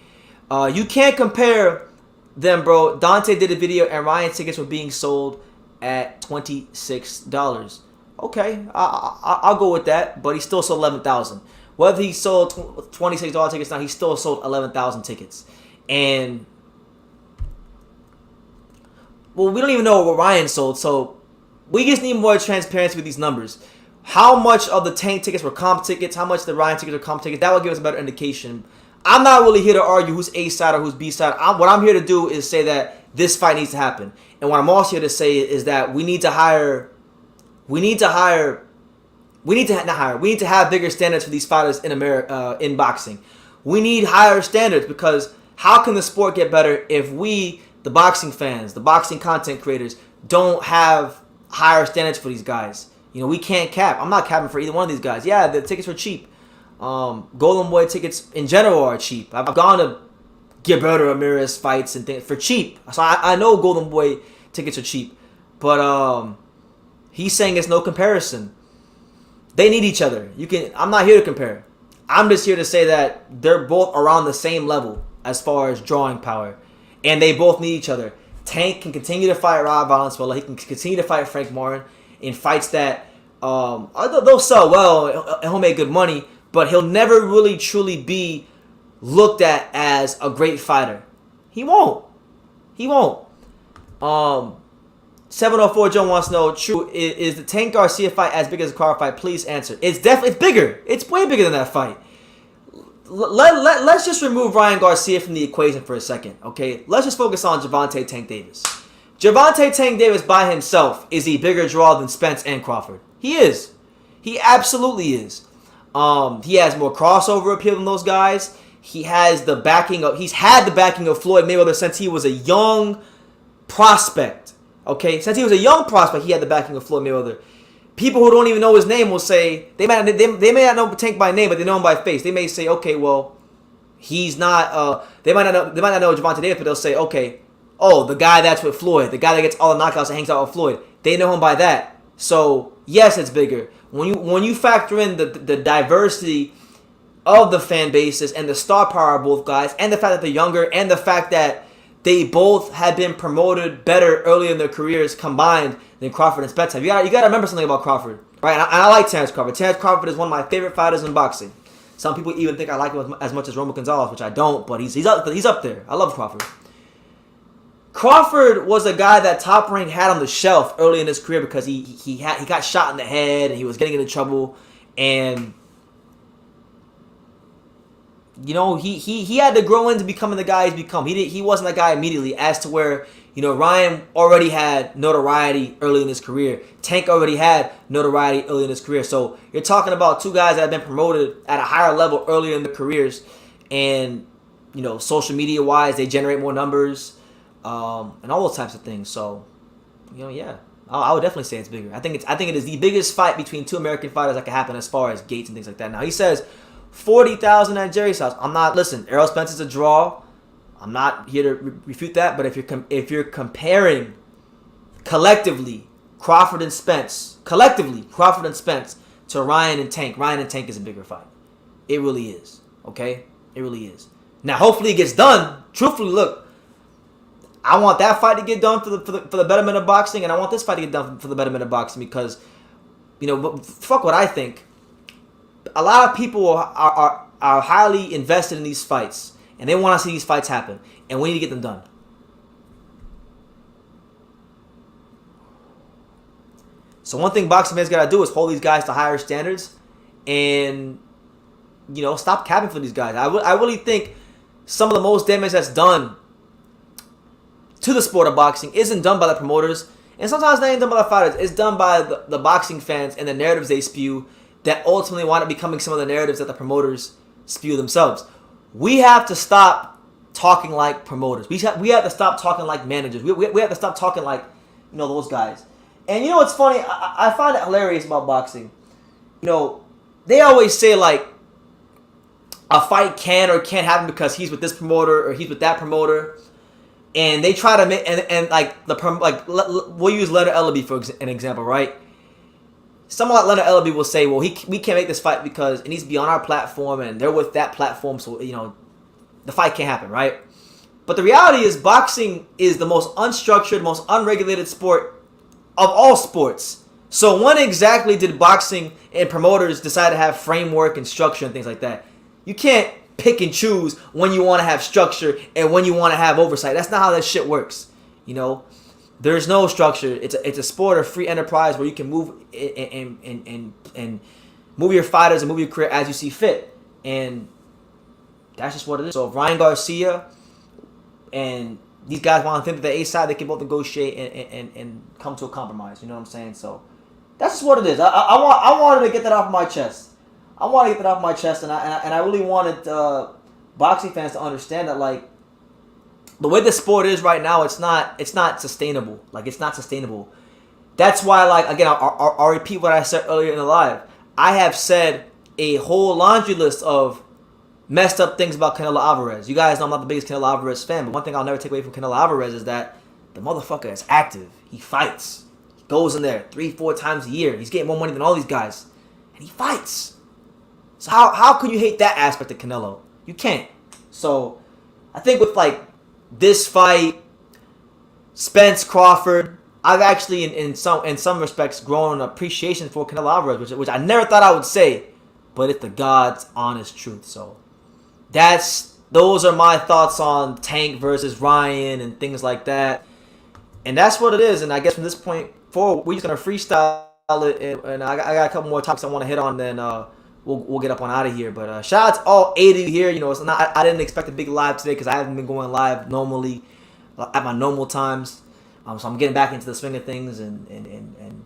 You can't compare them, bro. Dante did a video, and Ryan tickets were being sold at $26. Okay, I'll go with that, but he still sold 11,000. Whether he sold $26 tickets now, he still sold 11,000 tickets. And, well, we don't even know what Ryan sold, so we just need more transparency with these numbers. How much of the Tank tickets were comp tickets? How much the Ryan tickets were comp tickets? That will give us a better indication. I'm not really here to argue who's A side or who's B side. What I'm here to do is say that this fight needs to happen. And what I'm also here to say is that we need to have bigger standards for these fighters in America, in boxing. We need higher standards, because how can the sport get better if we, the boxing fans, the boxing content creators, don't have higher standards for these guys? We can't cap. I'm not capping for either one of these guys. Yeah, the tickets were cheap. Golden Boy tickets in general are cheap. I've gone to Gilberto Ramirez fights and things for cheap. So I know Golden Boy tickets are cheap. But he's saying it's no comparison. They need each other. I'm not here to compare. I'm just here to say that they're both around the same level as far as drawing power. And they both need each other. Tank can continue to fight Raul Valenzuela. He can continue to fight Frank Martin in fights that they'll sell well and he'll make good money, but he'll never really truly be looked at as a great fighter. He won't. 704 Joe wants to know, true, is the Tank Garcia fight as big as a car fight? Please answer. It's bigger. It's way bigger than that fight. Let's just remove Ryan Garcia from the equation for a second, okay? Let's just focus on Gervonta Tank Davis. Gervonta Tank Davis by himself is a bigger draw than Spence and Crawford. He is. He absolutely is. He has more crossover appeal than those guys. He's had the backing of Floyd Mayweather since he was a young prospect. Okay, since he was a young prospect, he had the backing of Floyd Mayweather. People who don't even know his name will say, they may not know Tank by name, but they know him by face. They may say, okay, well, he's not. They might not know Devontae Davis, but they'll say, okay, oh, the guy that's with Floyd, the guy that gets all the knockouts and hangs out with Floyd. They know him by that. So yes, it's bigger. When you factor in the diversity of the fan bases and the star power of both guys, and the fact that they're younger, and the fact that they both had been promoted better early in their careers combined than Crawford and Spence have. You got to remember something about Crawford, right? And I like Terrence Crawford. Terrence Crawford is one of my favorite fighters in boxing. Some people even think I like him as much as Romo Gonzalez, which I don't, but he's up there. I love Crawford. Crawford was a guy that Top Rank had on the shelf early in his career because he got shot in the head and he was getting into trouble. And he had to grow into becoming the guy he's become. He wasn't that guy immediately, as to where, Ryan already had notoriety early in his career. Tank already had notoriety early in his career. So you're talking about two guys that have been promoted at a higher level earlier in their careers, and social media wise, they generate more numbers, and all those types of things. So, yeah, I would definitely say it's bigger. I think it is the biggest fight between two American fighters that can happen as far as gates and things like that. Now he says 40,000 at Jerry's house. Listen, Errol Spence's a draw. I'm not here to refute that, but if you're comparing collectively Crawford and Spence to Ryan and Tank is a bigger fight. It really is. Okay? It really is. Now, hopefully it gets done. Truthfully, look, I want that fight to get done for the betterment of boxing, and I want this fight to get done for the betterment of boxing because, fuck what I think. A lot of people are highly invested in these fights, and they want to see these fights happen, and we need to get them done. So one thing boxing fans got to do is hold these guys to higher standards and, stop capping for these guys. I really think some of the most damage that's done to the sport of boxing isn't done by the promoters, and sometimes they ain't done by the fighters. It's done by the boxing fans and the narratives they spew that ultimately wind up becoming some of the narratives that the promoters spew themselves. We have to stop talking like promoters. We have to stop talking like managers. We have to stop talking like, those guys. And what's funny? I find it hilarious about boxing. They always say, like, a fight can or can't happen because he's with this promoter or he's with that promoter. And they try to make, we'll use Leonard Ellaby for an example, right? Someone like Leonard Ellaby will say, well, we can't make this fight because it needs to be on our platform and they're with that platform, so, the fight can't happen, right? But the reality is boxing is the most unstructured, most unregulated sport of all sports. So when exactly did boxing and promoters decide to have framework and structure and things like that? You can't pick and choose when you want to have structure and when you want to have oversight. That's not how that shit works. There's no structure. It's a sport of free enterprise where you can move and move your fighters and move your career as you see fit. And that's just what it is. So if Ryan Garcia and these guys want to think that the A side, they can both negotiate and come to a compromise. You know what I'm saying? So that's just what it is. I wanted to get that off my chest. And I really wanted boxing fans to understand that, like, the way the sport is right now, it's not sustainable. Like, it's not sustainable. That's why, like, again, I'll repeat what I said earlier in the live. I have said a whole laundry list of messed up things about Canelo Alvarez. You guys know I'm not the biggest Canelo Alvarez fan, but one thing I'll never take away from Canelo Alvarez is that the motherfucker is active. He fights. He goes in there 3-4 times a year. He's getting more money than all these guys. And he fights. So how can you hate that aspect of Canelo? You can't. So I think with, like, this fight, Spence, Crawford, I've actually in some respects grown an appreciation for Canelo Alvarez, which I never thought I would say, but it's the God's honest truth. So those are my thoughts on Tank versus Ryan and things like that. And that's what it is. And I guess from this point forward, we're just gonna freestyle it. And I got a couple more topics I want to hit on. Then we'll get up on out of here. But shout out to all 8 of you here. It's not. I didn't expect a big live today because I haven't been going live normally at my normal times. So I'm getting back into the swing of things and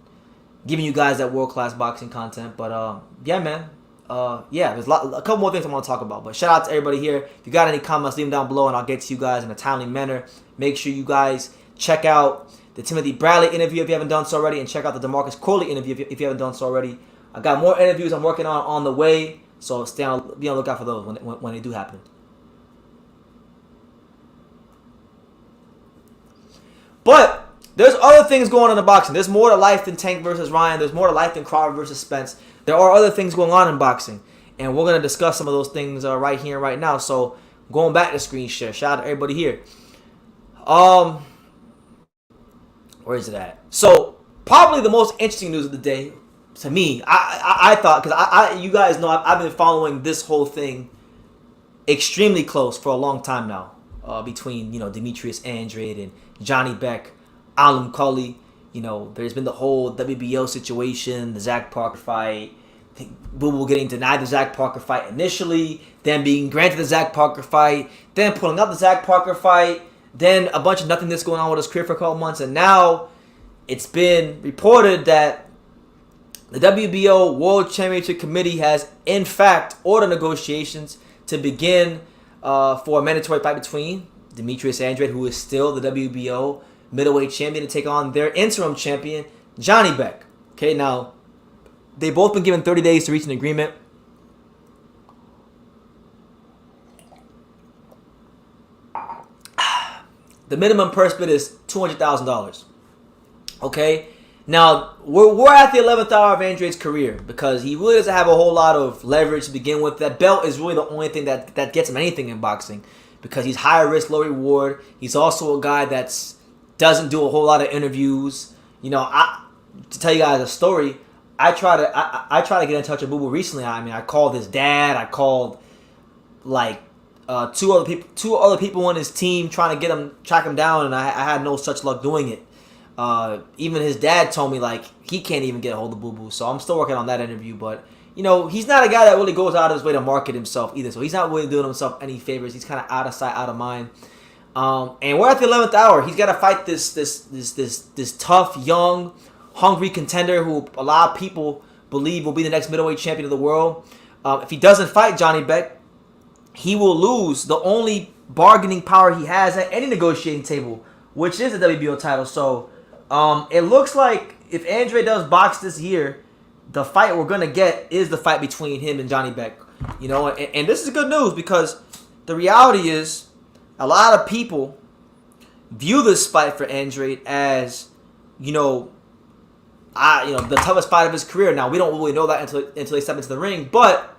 giving you guys that world-class boxing content. But yeah, man. There's a couple more things I want to talk about. But shout out to everybody here. If you got any comments, leave them down below and I'll get to you guys in a timely manner. Make sure you guys check out the Timothy Bradley interview if you haven't done so already, and check out the DeMarcus Corley interview if you haven't done so already. I got more interviews I'm working on the way, so be on the lookout for those when they do happen. But there's other things going on in boxing. There's more to life than Tank versus Ryan. There's more to life than Crawford versus Spence. There are other things going on in boxing, and we're going to discuss some of those things right here and right now. So going back to screen share, shout out to everybody here. Where is it at? So probably the most interesting news of the day to me, I thought, because you guys know I've been following this whole thing extremely close for a long time now, between Demetrius Andrade and Johnny Beck, Alam Cully. There's been the whole WBO situation, the Zach Parker fight, Boo Boo getting denied the Zach Parker fight initially, then being granted the Zach Parker fight, then pulling up the Zach Parker fight, then a bunch of nothingness going on with his career for a couple months, and now it's been reported that the WBO World Championship Committee has, in fact, ordered negotiations to begin for a mandatory fight between Demetrius Andrade, who is still the WBO middleweight champion, to take on their interim champion, Johnny Beck. Okay, now, they've both been given 30 days to reach an agreement. The minimum purse bid is $200,000. Okay? Now, we're at the 11th hour of Andrade's career because he really doesn't have a whole lot of leverage to begin with. That belt is really the only thing that gets him anything in boxing because he's high risk, low reward. He's also a guy that doesn't do a whole lot of interviews. You know, to tell you guys a story, I try to get in touch with Boo Boo recently. I mean, I called his dad. I called like two other people on his team trying to track him down, and I had no such luck doing it. Even his dad told me like he can't even get a hold of Boo Boo. So I'm still working on that interview. But you know, he's not a guy that really goes out of his way to market himself either. So he's not really doing himself any favors. He's kind of out of sight, out of mind. And we're at the 11th hour. He's got to fight this tough, young, hungry contender who a lot of people believe will be the next middleweight champion of the world. If he doesn't fight Johnny Beck, he will lose the only bargaining power he has at any negotiating table, which is the WBO title. So it looks like if Andrade does box this year, the fight we're going to get is the fight between him and Johnny Beck. You know, and this is good news because the reality is a lot of people view this fight for Andrade as, the toughest fight of his career. Now, we don't really know that until they step into the ring, but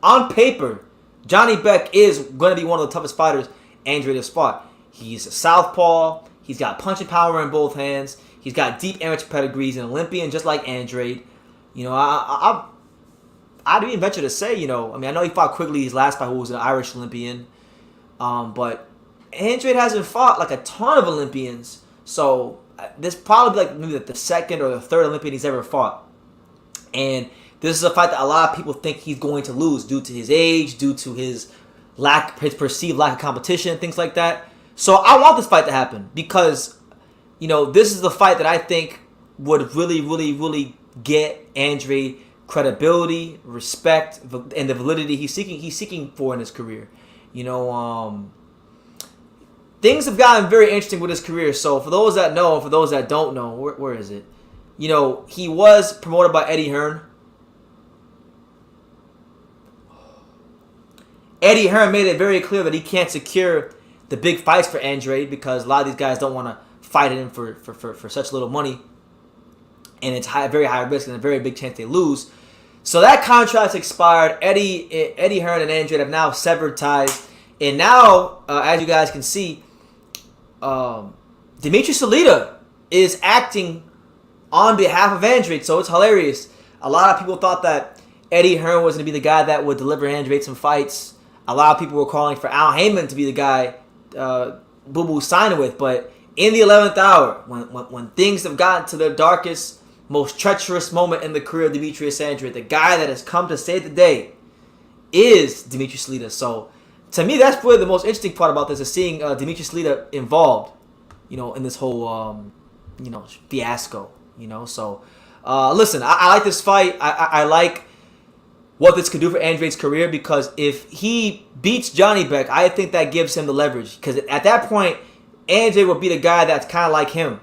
on paper, Johnny Beck is going to be one of the toughest fighters Andrade has fought. He's a southpaw. He's got punching power in both hands. He's got deep amateur pedigree. He's an Olympian just like Andrade. You know, I'd even venture to say, I know he fought Quigley his last fight, who was an Irish Olympian. But Andrade hasn't fought like a ton of Olympians. So this probably like maybe like the second or the third Olympian he's ever fought. And this is a fight that a lot of people think he's going to lose due to his age, due to his perceived lack of competition, things like that. So I want this fight to happen because, this is the fight that I think would really, really, really get Andrade credibility, respect, and the validity he's seeking for in his career. Things have gotten very interesting with his career. So for those that know, and for those that don't know, where is it? He was promoted by Eddie Hearn. Eddie Hearn made it very clear that he can't secure the big fights for Andrade because a lot of these guys don't want to fight him for such little money. And it's very high risk and a very big chance they lose. So that contract expired. Eddie Hearn and Andrade have now severed ties. And now, as you guys can see, Demetrius Salita is acting on behalf of Andrade. So it's hilarious. A lot of people thought that Eddie Hearn was going to be the guy that would deliver Andrade some fights. A lot of people were calling for Al Heyman to be the guy Boo Boo signed with. But in the 11th hour, when things have gotten to their darkest, most treacherous moment in the career of Demetrius Andrade, the guy that has come to save the day is Demetrius Salita. So to me, that's really the most interesting part about this is seeing Demetrius Salita involved, in this whole, fiasco, So, listen, I like this fight. I like what this could do for Andrade's career because if he beats Johnny Beck, I think that gives him the leverage. Because at that point, Andrade will be the guy that's kind of like him.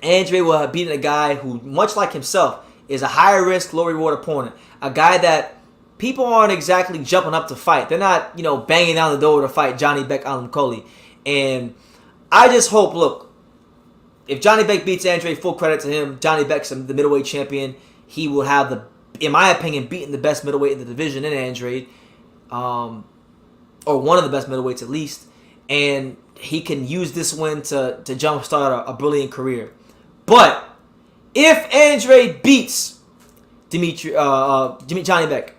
Andrade will have beaten a guy who, much like himself, is a higher risk, low reward opponent. A guy that people aren't exactly jumping up to fight. They're not, banging down the door to fight Johnny Beck Alamkoli. And I just hope, look, if Johnny Beck beats Andrade, full credit to him. Johnny Beck's the middleweight champion. He will have in my opinion, beaten the best middleweight in the division in Andrade. Or one of the best middleweights at least. And he can use this win to jumpstart a brilliant career. But if Andrade beats Johnny Beck,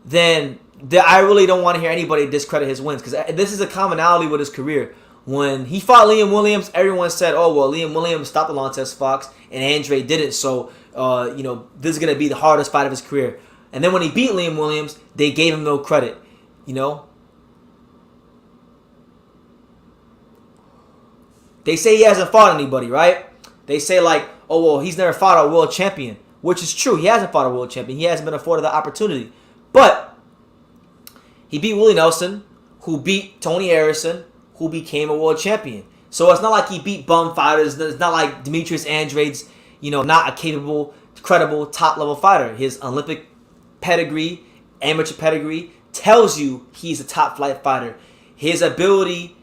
then I really don't want to hear anybody discredit his wins because this is a commonality with his career. When he fought Liam Williams, everyone said, "Oh well, Liam Williams stopped the Liontes Fox, and Andre didn't. So, this is gonna be the hardest fight of his career." And then when he beat Liam Williams, they gave him no credit. They say he hasn't fought anybody, right? They say like, "Oh well, he's never fought a world champion," which is true. He hasn't fought a world champion. He hasn't been afforded the opportunity, but he beat Willie Nelson, who beat Tony Harrison, who became a world champion. So it's not like he beat bum fighters. It's not like Demetrius Andrade's, not a capable, credible, top-level fighter. His Olympic pedigree, amateur pedigree, tells you he's a top-flight fighter. His ability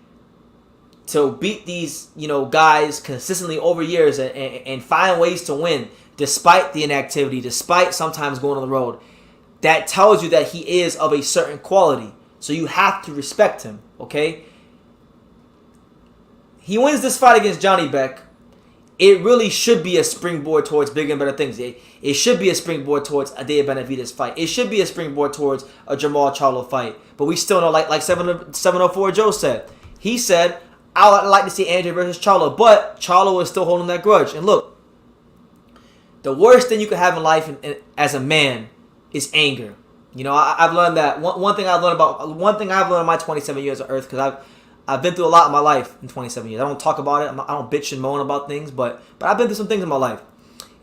to beat these, guys consistently over years and find ways to win, despite the inactivity, despite sometimes going on the road, that tells you that he is of a certain quality. So you have to respect him, okay? He wins this fight against Johnny Beck. It really should be a springboard towards bigger and better things. It should be a springboard towards a Dave Benavidez fight. It should be a springboard towards a Jamal Charlo fight. But we still know, like 704 Joe said, he said, "I would like to see Andre versus Charlo," but Charlo is still holding that grudge. And look, the worst thing you could have in life as a man is anger. I've learned that. One thing I've learned in my 27 years of Earth, because I've been through a lot in my life in 27 years. I don't talk about it. I don't bitch and moan about things, but I've been through some things in my life.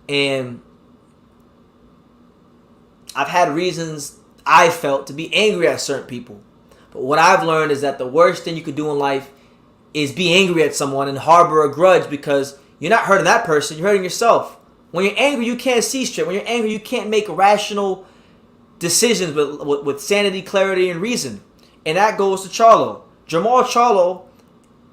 And I've had reasons I felt to be angry at certain people. But what I've learned is that the worst thing you could do in life is be angry at someone and harbor a grudge, because you're not hurting that person, you're hurting yourself. When you're angry, you can't see straight. When you're angry, you can't make rational decisions with sanity, clarity, and reason. And that goes to Charlo. Jamal Charlo,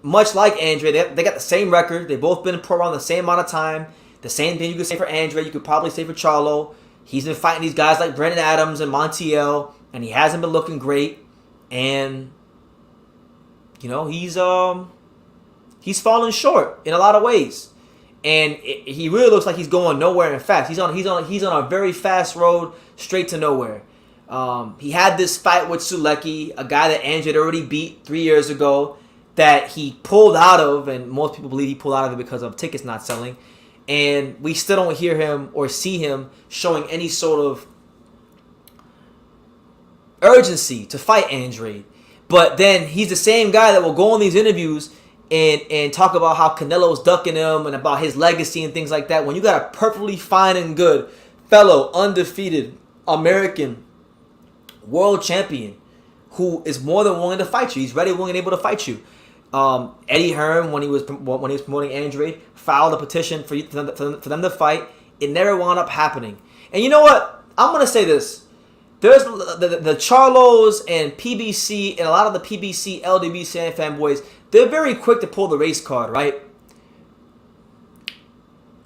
much like Andre, they got the same record. They've both been in pro around the same amount of time. The same thing you could say for Andre, you could probably say for Charlo. He's been fighting these guys like Brendan Adams and Montiel, and he hasn't been looking great. And he's falling short in a lot of ways. And he really looks like he's going nowhere. In fact, he's on a very fast road straight to nowhere. He had this fight with Sulecki, a guy that Andre had already beat 3 years ago, that he pulled out of, and most people believe he pulled out of it because of tickets not selling. And we still don't hear him or see him showing any sort of urgency to fight Andre. But then he's the same guy that will go on these interviews and talk about how Canelo's ducking him and about his legacy and things like that, when you got a perfectly fine and good fellow undefeated American world champion who is more than willing to fight you. He's ready, willing, and able to fight you. Eddie Hearn, when he was promoting Andre, filed a petition for them to fight. It never wound up happening. And you know what? I'm going to say this. There's the Charlos and PBC and a lot of the PBC, LDB fanboys, they're very quick to pull the race card, right?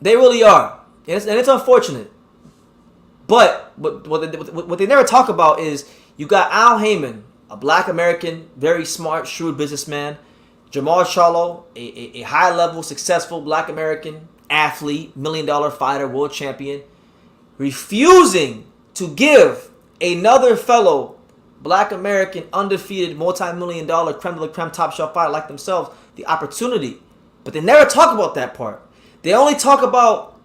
They really are. And it's unfortunate. But what they never talk about is you got Al Heyman, a black American, very smart, shrewd businessman. Jamal Charlo, a high-level, successful black American athlete, $1 million fighter, world champion, refusing to give another fellow black American, undefeated, multi-million-dollar, creme de la creme, top shelf fighter like themselves the opportunity. But they never talk about that part. They only talk about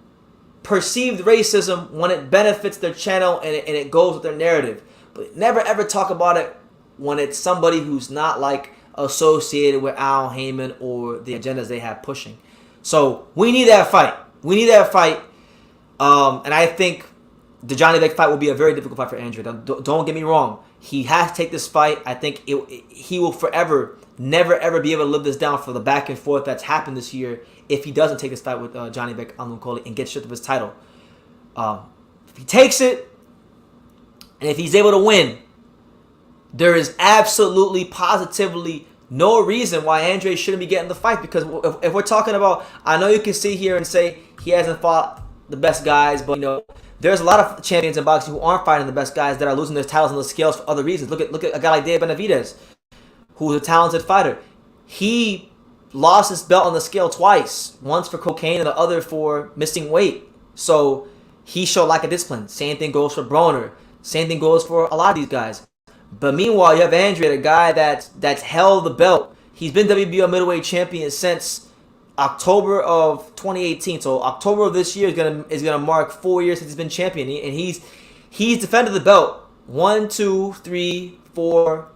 perceived racism when it benefits their channel and it goes with their narrative. But never ever talk about it when it's somebody who's not like associated with Al Heyman or the agendas they have pushing. So we need that fight. We need that fight. And I think the Johnny Beck fight will be a very difficult fight for Andre. Don't get me wrong. He has to take this fight. I think he will forever, never ever be able to live this down for the back and forth that's happened this year if he doesn't take this fight with Johnny Beck and get stripped of his title. If he takes it, and if he's able to win, there is absolutely, positively no reason why Andre shouldn't be getting the fight. Because if we're talking about, I know you can sit here and say he hasn't fought the best guys, but there's a lot of champions in boxing who aren't fighting the best guys that are losing their titles on the scales for other reasons. Look at a guy like Dave Benavidez, who's a talented fighter. He lost his belt on the scale twice, once for cocaine and the other for missing weight. So he showed lack of discipline. Same thing goes for Broner. Same thing goes for a lot of these guys. But meanwhile, you have Andre, the guy that's held the belt He's been WBO middleweight champion since October of 2018. So October of this year is gonna mark 4 years since he's been champion, and he's defended the belt 1, 2, 3, 4,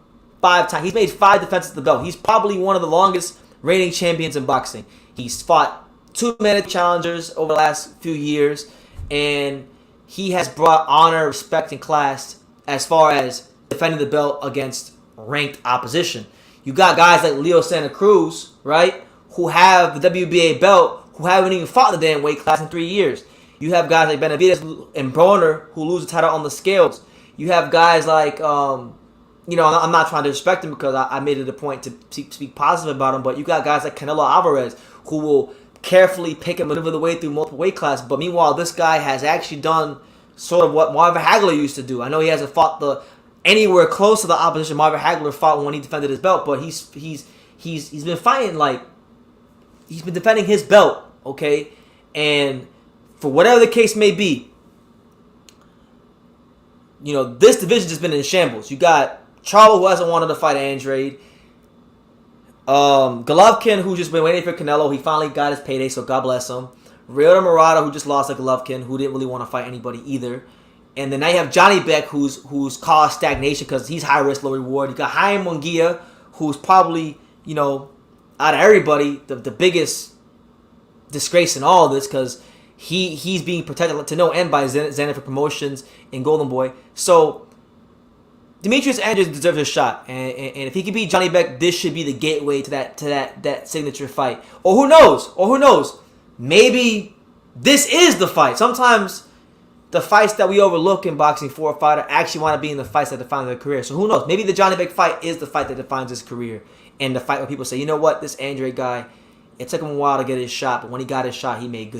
5 times. He's made 5 defenses of the belt. He's probably one of the longest reigning champions in boxing. He's fought 2-minute challengers over the last few years, and he has brought honor, respect, and class as far as defending the belt against ranked opposition. You got guys like Leo Santa Cruz, right, who have the WBA belt, who haven't even fought the damn weight class in 3 years. You have guys like Benavidez and Broner who lose the title on the scales. You have guys like, I'm not trying to disrespect him because I made it a point to speak positive about him, but you got guys like Canelo Alvarez who will carefully pick and maneuver the way through multiple weight classes. But meanwhile, this guy has actually done sort of what Marvin Hagler used to do. I know he hasn't fought anywhere close to the opposition Marvin Hagler fought when he defended his belt, but he's been fighting like he's been defending his belt, okay? And for whatever the case may be, this division has been in shambles. You got Charlo, who hasn't wanted to fight Andrade. Golovkin, who's just been waiting for Canelo. He finally got his payday, so God bless him. Ryota Murata, who just lost to Golovkin, who didn't really want to fight anybody either. And then now you have Johnny Beck, who's caused stagnation because he's high risk, low reward. You got Jaime Munguia, who's probably, out of everybody, the biggest disgrace in all of this because he's being protected to no end by Xanafer Promotions and Golden Boy. So Demetrius Andrews deserves a shot, and if he can beat Johnny Beck, this should be the gateway to that signature fight. Or who knows? Maybe this is the fight. Sometimes the fights that we overlook in boxing for a fighter actually want to be in the fights that define their career. So who knows? Maybe the Johnny Beck fight is the fight that defines his career, and the fight where people say, you know what, this Andre guy, it took him a while to get his shot, but when he got his shot, he made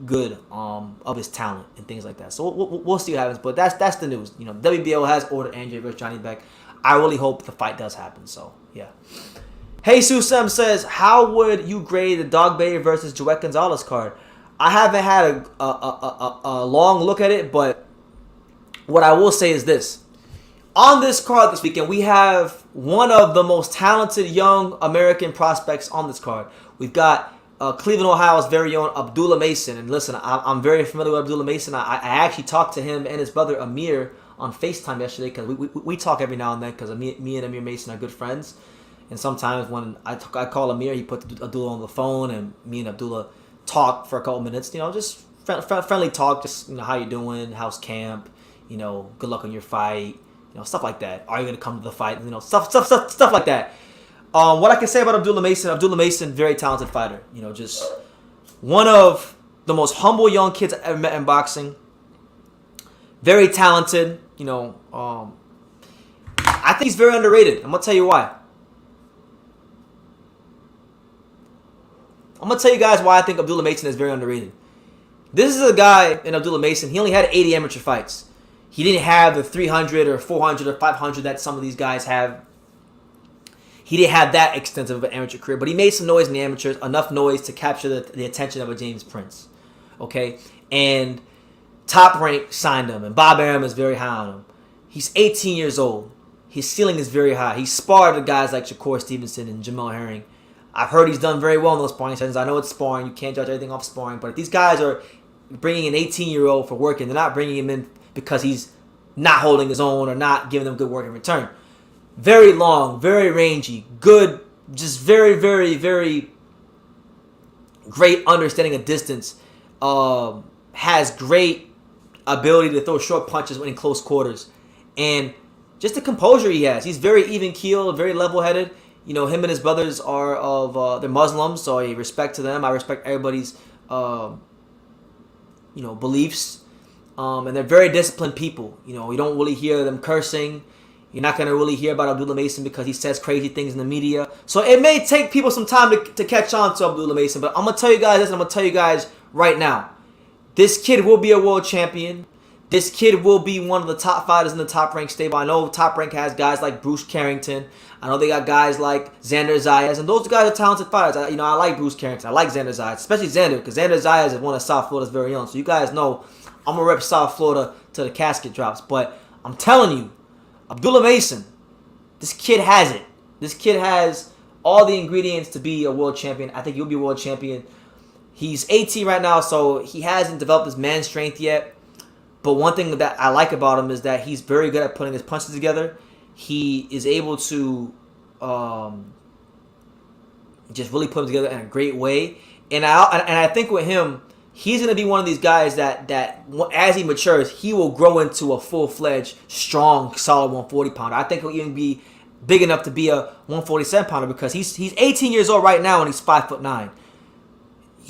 good of his talent and things like that. So we'll see what happens. But that's the news. WBO has ordered Andre versus Johnny Beck. I really hope the fight does happen. So yeah. Hey Susem says, how would you grade the Dog Bay versus Joet Gonzalez card? I haven't had a long look at it, but what I will say is this. On this card this weekend, we have one of the most talented young American prospects on this card. We've got Cleveland, Ohio's very own Abdullah Mason. And listen, I'm very familiar with Abdullah Mason. I actually talked to him and his brother Amir on FaceTime yesterday because we talk every now and then because me and Amir Mason are good friends. And sometimes when I call Amir, he puts Abdullah on the phone, and me and Abdullah talk for a couple minutes. Just friendly talk. Just how you doing? How's camp? Good luck on your fight. Stuff like that. Are you gonna come to the fight? Stuff like that. What I can say about Abdullah Mason, very talented fighter. Just one of the most humble young kids I've ever met in boxing. Very talented. I think he's very underrated. I'm gonna tell you why. I'm going to tell you guys why I think Abdullah Mason is very underrated. This is a guy in Abdullah Mason. He only had 80 amateur fights. He didn't have the 300 or 400 or 500 that some of these guys have. He didn't have that extensive of an amateur career, but he made some noise in the amateurs, enough noise to capture the attention of a James Prince. Okay? And Top Rank signed him, and Bob Arum is very high on him. He's 18 years old. His ceiling is very high. He sparred with guys like Shakur Stevenson and Jamel Herring. I've heard he's done very well in those sparring sessions. I know it's sparring. You can't judge everything off sparring. But if these guys are bringing an 18-year-old for work, and they're not bringing him in because he's not holding his own or not giving them good work in return. Very long, very rangy, good, just very, very, very great understanding of distance. Has great ability to throw short punches in close quarters. And just the composure he has. He's very even-keeled, very level-headed. Him and his brothers are they're Muslims, so I respect to them. I respect everybody's, beliefs. And they're very disciplined people. You don't really hear them cursing. You're not going to really hear about Abdullah Mason because he says crazy things in the media. So it may take people some time to catch on to Abdullah Mason. But I'm going to tell you guys this, and I'm going to tell you guys right now. This kid will be a world champion. This kid will be one of the top fighters in the Top Rank stable. I know Top Rank has guys like Bruce Carrington. I know they got guys like Xander Zayas. And those guys are talented fighters. I like Bruce Carrington. I like Xander Zayas. Especially Xander, because Xander Zayas is one of South Florida's very own. So you guys know I'm going to rep South Florida till the casket drops. But I'm telling you, Abdullah Mason, this kid has it. This kid has all the ingredients to be a world champion. I think he'll be a world champion. He's 18 right now, so he hasn't developed his man strength yet. But one thing that I like about him is that he's very good at putting his punches together. He is able to just really put them together in a great way. And I think with him, he's going to be one of these guys that as he matures, he will grow into a full-fledged, strong, solid 140-pounder. I think he'll even be big enough to be a 147-pounder because he's 18 years old right now and he's 5'9".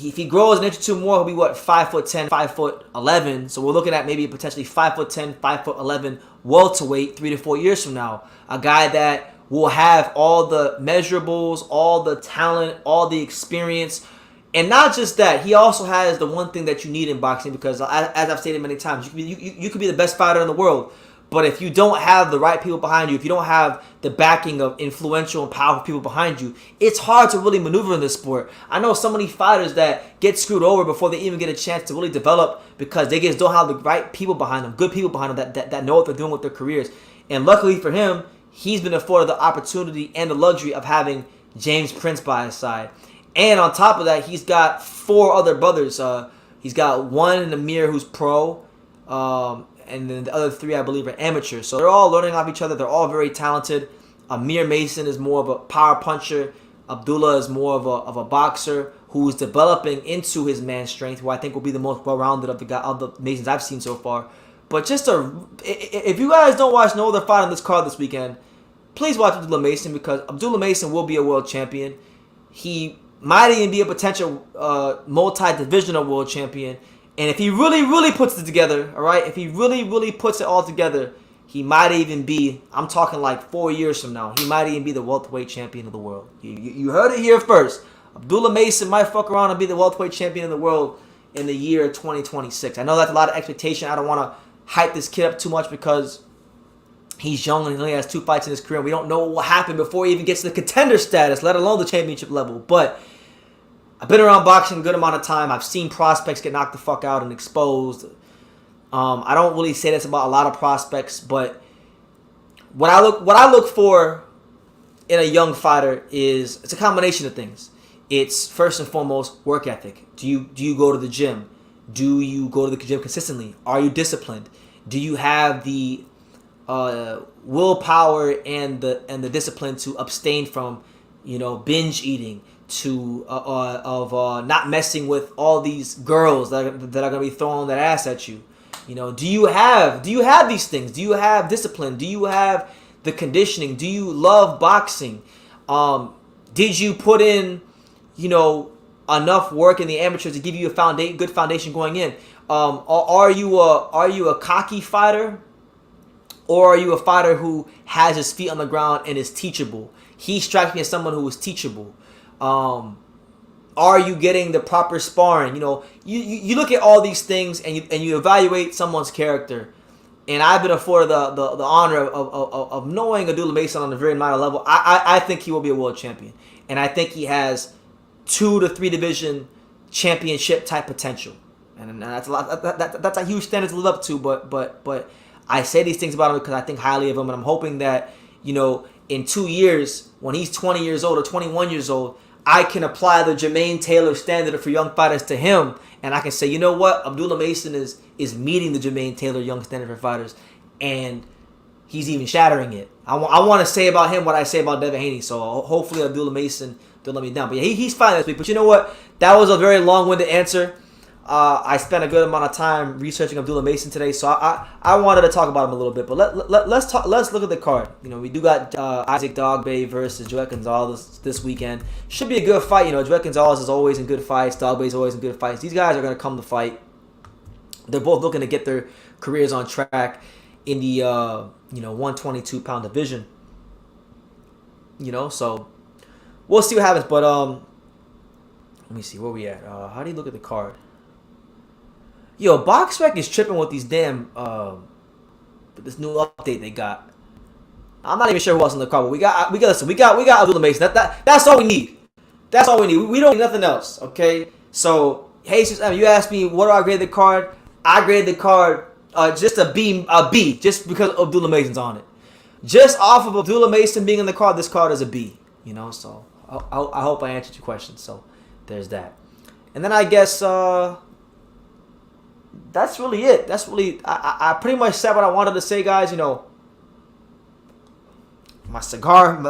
If he grows an inch or two more, he'll be 5'10", 5'11". So we're looking at maybe potentially 5'10", 5'11" welterweight 3 to 4 years from now. A guy that will have all the measurables, all the talent, all the experience. And not just that, he also has the one thing that you need in boxing because, as I've stated many times, you could be the best fighter in the world. But if you don't have the right people behind you, if you don't have the backing of influential and powerful people behind you, it's hard to really maneuver in this sport. I know so many fighters that get screwed over before they even get a chance to really develop because they just don't have the right people behind them, good people behind them that know what they're doing with their careers. And luckily for him, he's been afforded the opportunity and the luxury of having James Prince by his side. And on top of that, he's got 4 other brothers. He's got one in Amir who's pro, and then the other 3, I believe, are amateurs. So they're all learning off each other. They're all very talented. Amir Mason is more of a power puncher. Abdullah is more of a boxer who's developing into his man strength, who I think will be the most well-rounded of the Masons I've seen so far. But if you guys don't watch no other fight on this card this weekend, please watch Abdullah Mason because Abdullah Mason will be a world champion. He might even be a potential multi-divisional world champion. And if he really, really puts it together, all right, if he really, really puts it all together, he might even be, I'm talking like 4 years from now, he might even be the welterweight champion of the world. You heard it here first. Abdullah Mason might fuck around and be the welterweight champion of the world in the year 2026. I know that's a lot of expectation. I don't want to hype this kid up too much because he's young and he only has 2 fights in his career. And we don't know what will happen before he even gets to the contender status, let alone the championship level. But I've been around boxing a good amount of time. I've seen prospects get knocked the fuck out and exposed. I don't really say this about a lot of prospects, but what I look for in a young fighter is it's a combination of things. It's first and foremost work ethic. Do you go to the gym? Do you go to the gym consistently? Are you disciplined? Do you have the willpower and the discipline to abstain from binge eating? To not messing with all these girls that are going to be throwing that ass at you. Do you have these things? Do you have discipline? Do you have the conditioning? Do you love boxing? Did you put in enough work in the amateurs to give you a good foundation going in? Are you a cocky fighter, or are you a fighter who has his feet on the ground and is teachable? He strikes me as someone who is teachable. Are you getting the proper sparring? You look at all these things and you evaluate someone's character. And I've been afforded the honor of knowing Abdullah Mason on a very minor level. I think he will be a world champion, and I think he has 2 to 3 division championship type potential. And that's a lot. That's a huge standard to live up to. But I say these things about him because I think highly of him, and I'm hoping that in 2 years when he's 20 years old or 21 years old, I can apply the Jermaine Taylor standard for young fighters to him, and I can say, you know what, Abdullah Mason is meeting the Jermaine Taylor young standard for fighters, and he's even shattering it. I want to say about him what I say about Devin Haney, so hopefully Abdullah Mason don't let me down. But yeah, he's fine this week. But you know what? That was a very long-winded answer. I spent a good amount of time researching Abdullah Mason today, so I wanted to talk about him a little bit. But let's look at the card. We do got Isaac Dogboe versus Joet Gonzalez this weekend. Should be a good fight. Joet Gonzalez is always in good fights. Dogboe is always in good fights. These guys are going to come to fight. They're both looking to get their careers on track in the 122-pound division. So we'll see what happens. But let me see where we at. How do you look at the card? Yo, BoxRec is tripping with these damn this new update they got. I'm not even sure who else in the card, but we got Abdullah Mason. That's all we need. That's all we need. We don't need nothing else. Okay. So Jesus, you asked me what do I grade the card? I graded the card just a B, just because Abdullah Mason's on it. Just off of Abdullah Mason being in the card, this card is a B. So I hope I answered your question. So there's that. And then I guess that's really it. That's really I pretty much said what I wanted to say, guys. You know, my cigar,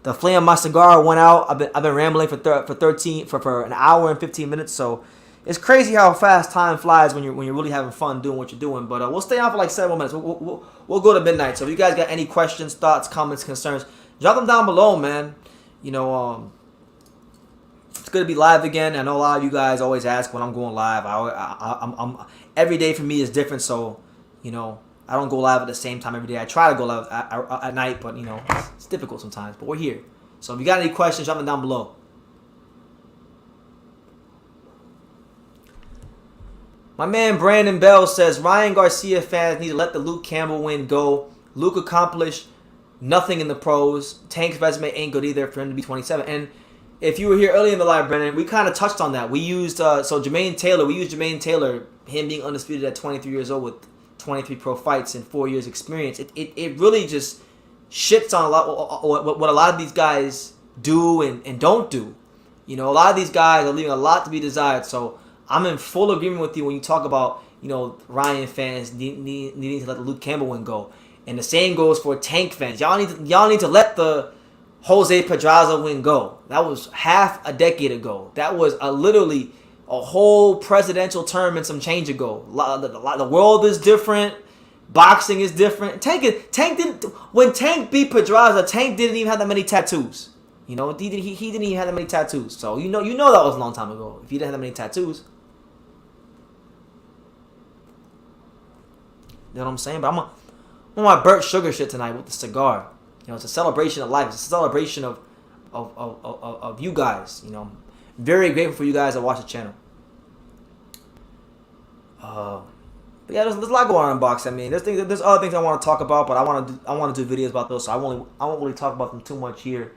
the flame of my cigar went out. I've been rambling for an hour and 15 minutes. So it's crazy how fast time flies when you're really having fun doing what you're doing. But we'll stay on for like 7 minutes. We'll go to midnight. So if you guys got any questions, thoughts, comments, concerns, drop them down below, man. You know, it's good to be live again. I know a lot of you guys always ask when I'm going live. I'm every day for me is different. So, you know, I don't go live at the same time every day. I try to go live at night, but, you know, it's difficult sometimes. But we're here. So if you got any questions, drop them down below. My man Brandon Bell says, Ryan Garcia fans need to let the Luke Campbell win go. Luke accomplished nothing in the pros. Tank's resume ain't good either for him to be 27. And if you were here early in the live, Brandon, we kind of touched on that. We used, Jermaine Taylor, him being undisputed at 23 years old with 23 pro fights and 4 years experience. It really just shits on a lot what a lot of these guys do and don't do. You know, a lot of these guys are leaving a lot to be desired. So I'm in full agreement with you when you talk about, you know, Ryan fans needing to let the Luke Campbell win go. And the same goes for Tank fans. Y'all need to let the Jose Pedraza win go. That was half a decade ago. That was literally a whole presidential term and some change ago. The world is different. Boxing is different. When Tank beat Pedraza, Tank didn't even have that many tattoos. You know, he didn't even have that many tattoos. So you know that was a long time ago. If he didn't have that many tattoos. You know what I'm saying? But I'm on my Burt Sugar shit tonight with the cigar. You know, it's a celebration of life. It's a celebration of you guys. You know, very grateful for you guys that watch the channel. But yeah, there's a lot going on in boxing. I mean, there's other things I want to talk about, but I want to do videos about those, so I won't really talk about them too much here.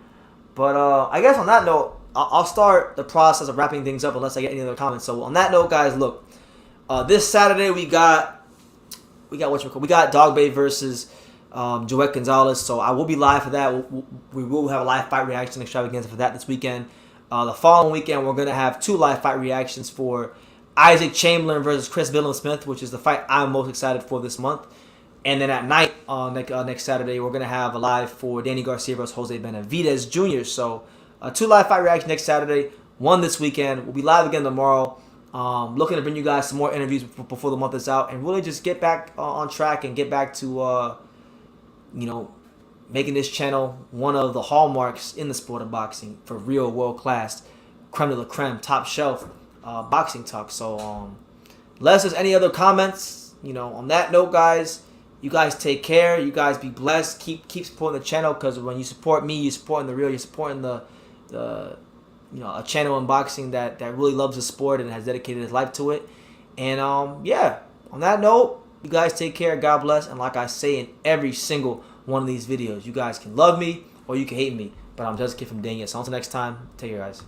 But I guess on that note, I'll start the process of wrapping things up unless I get any other comments. So on that note, guys, look, this Saturday we got Dog Bay versus Joet Gonzalez. So I will be live for that. We will have a live fight reaction extravaganza for that this weekend. The following weekend, we're going to have 2 live fight reactions for Isaac Chamberlain versus Chris Billum-Smith, which is the fight I'm most excited for this month. And then at night, next Saturday, we're going to have a live for Danny Garcia versus Jose Benavidez Jr. So 2 live fight reactions next Saturday, 1 this weekend. We'll be live again tomorrow. Looking to bring you guys some more interviews before the month is out, and really just get back on track and get back to, you know, making this channel one of the hallmarks in the sport of boxing for real world-class, creme de la creme, top shelf boxing talk. So unless there's any other comments, you know, on that note, guys, you guys take care. You guys be blessed. Keep supporting the channel, because when you support me, you're supporting the real. You're supporting the you know, a channel in boxing that really loves the sport and has dedicated his life to it. And yeah, on that note, you guys take care. God bless. And like I say in every single one of these videos, you guys can love me or you can hate me, but I'm just a kid from Daniel. So until next time, take care, guys.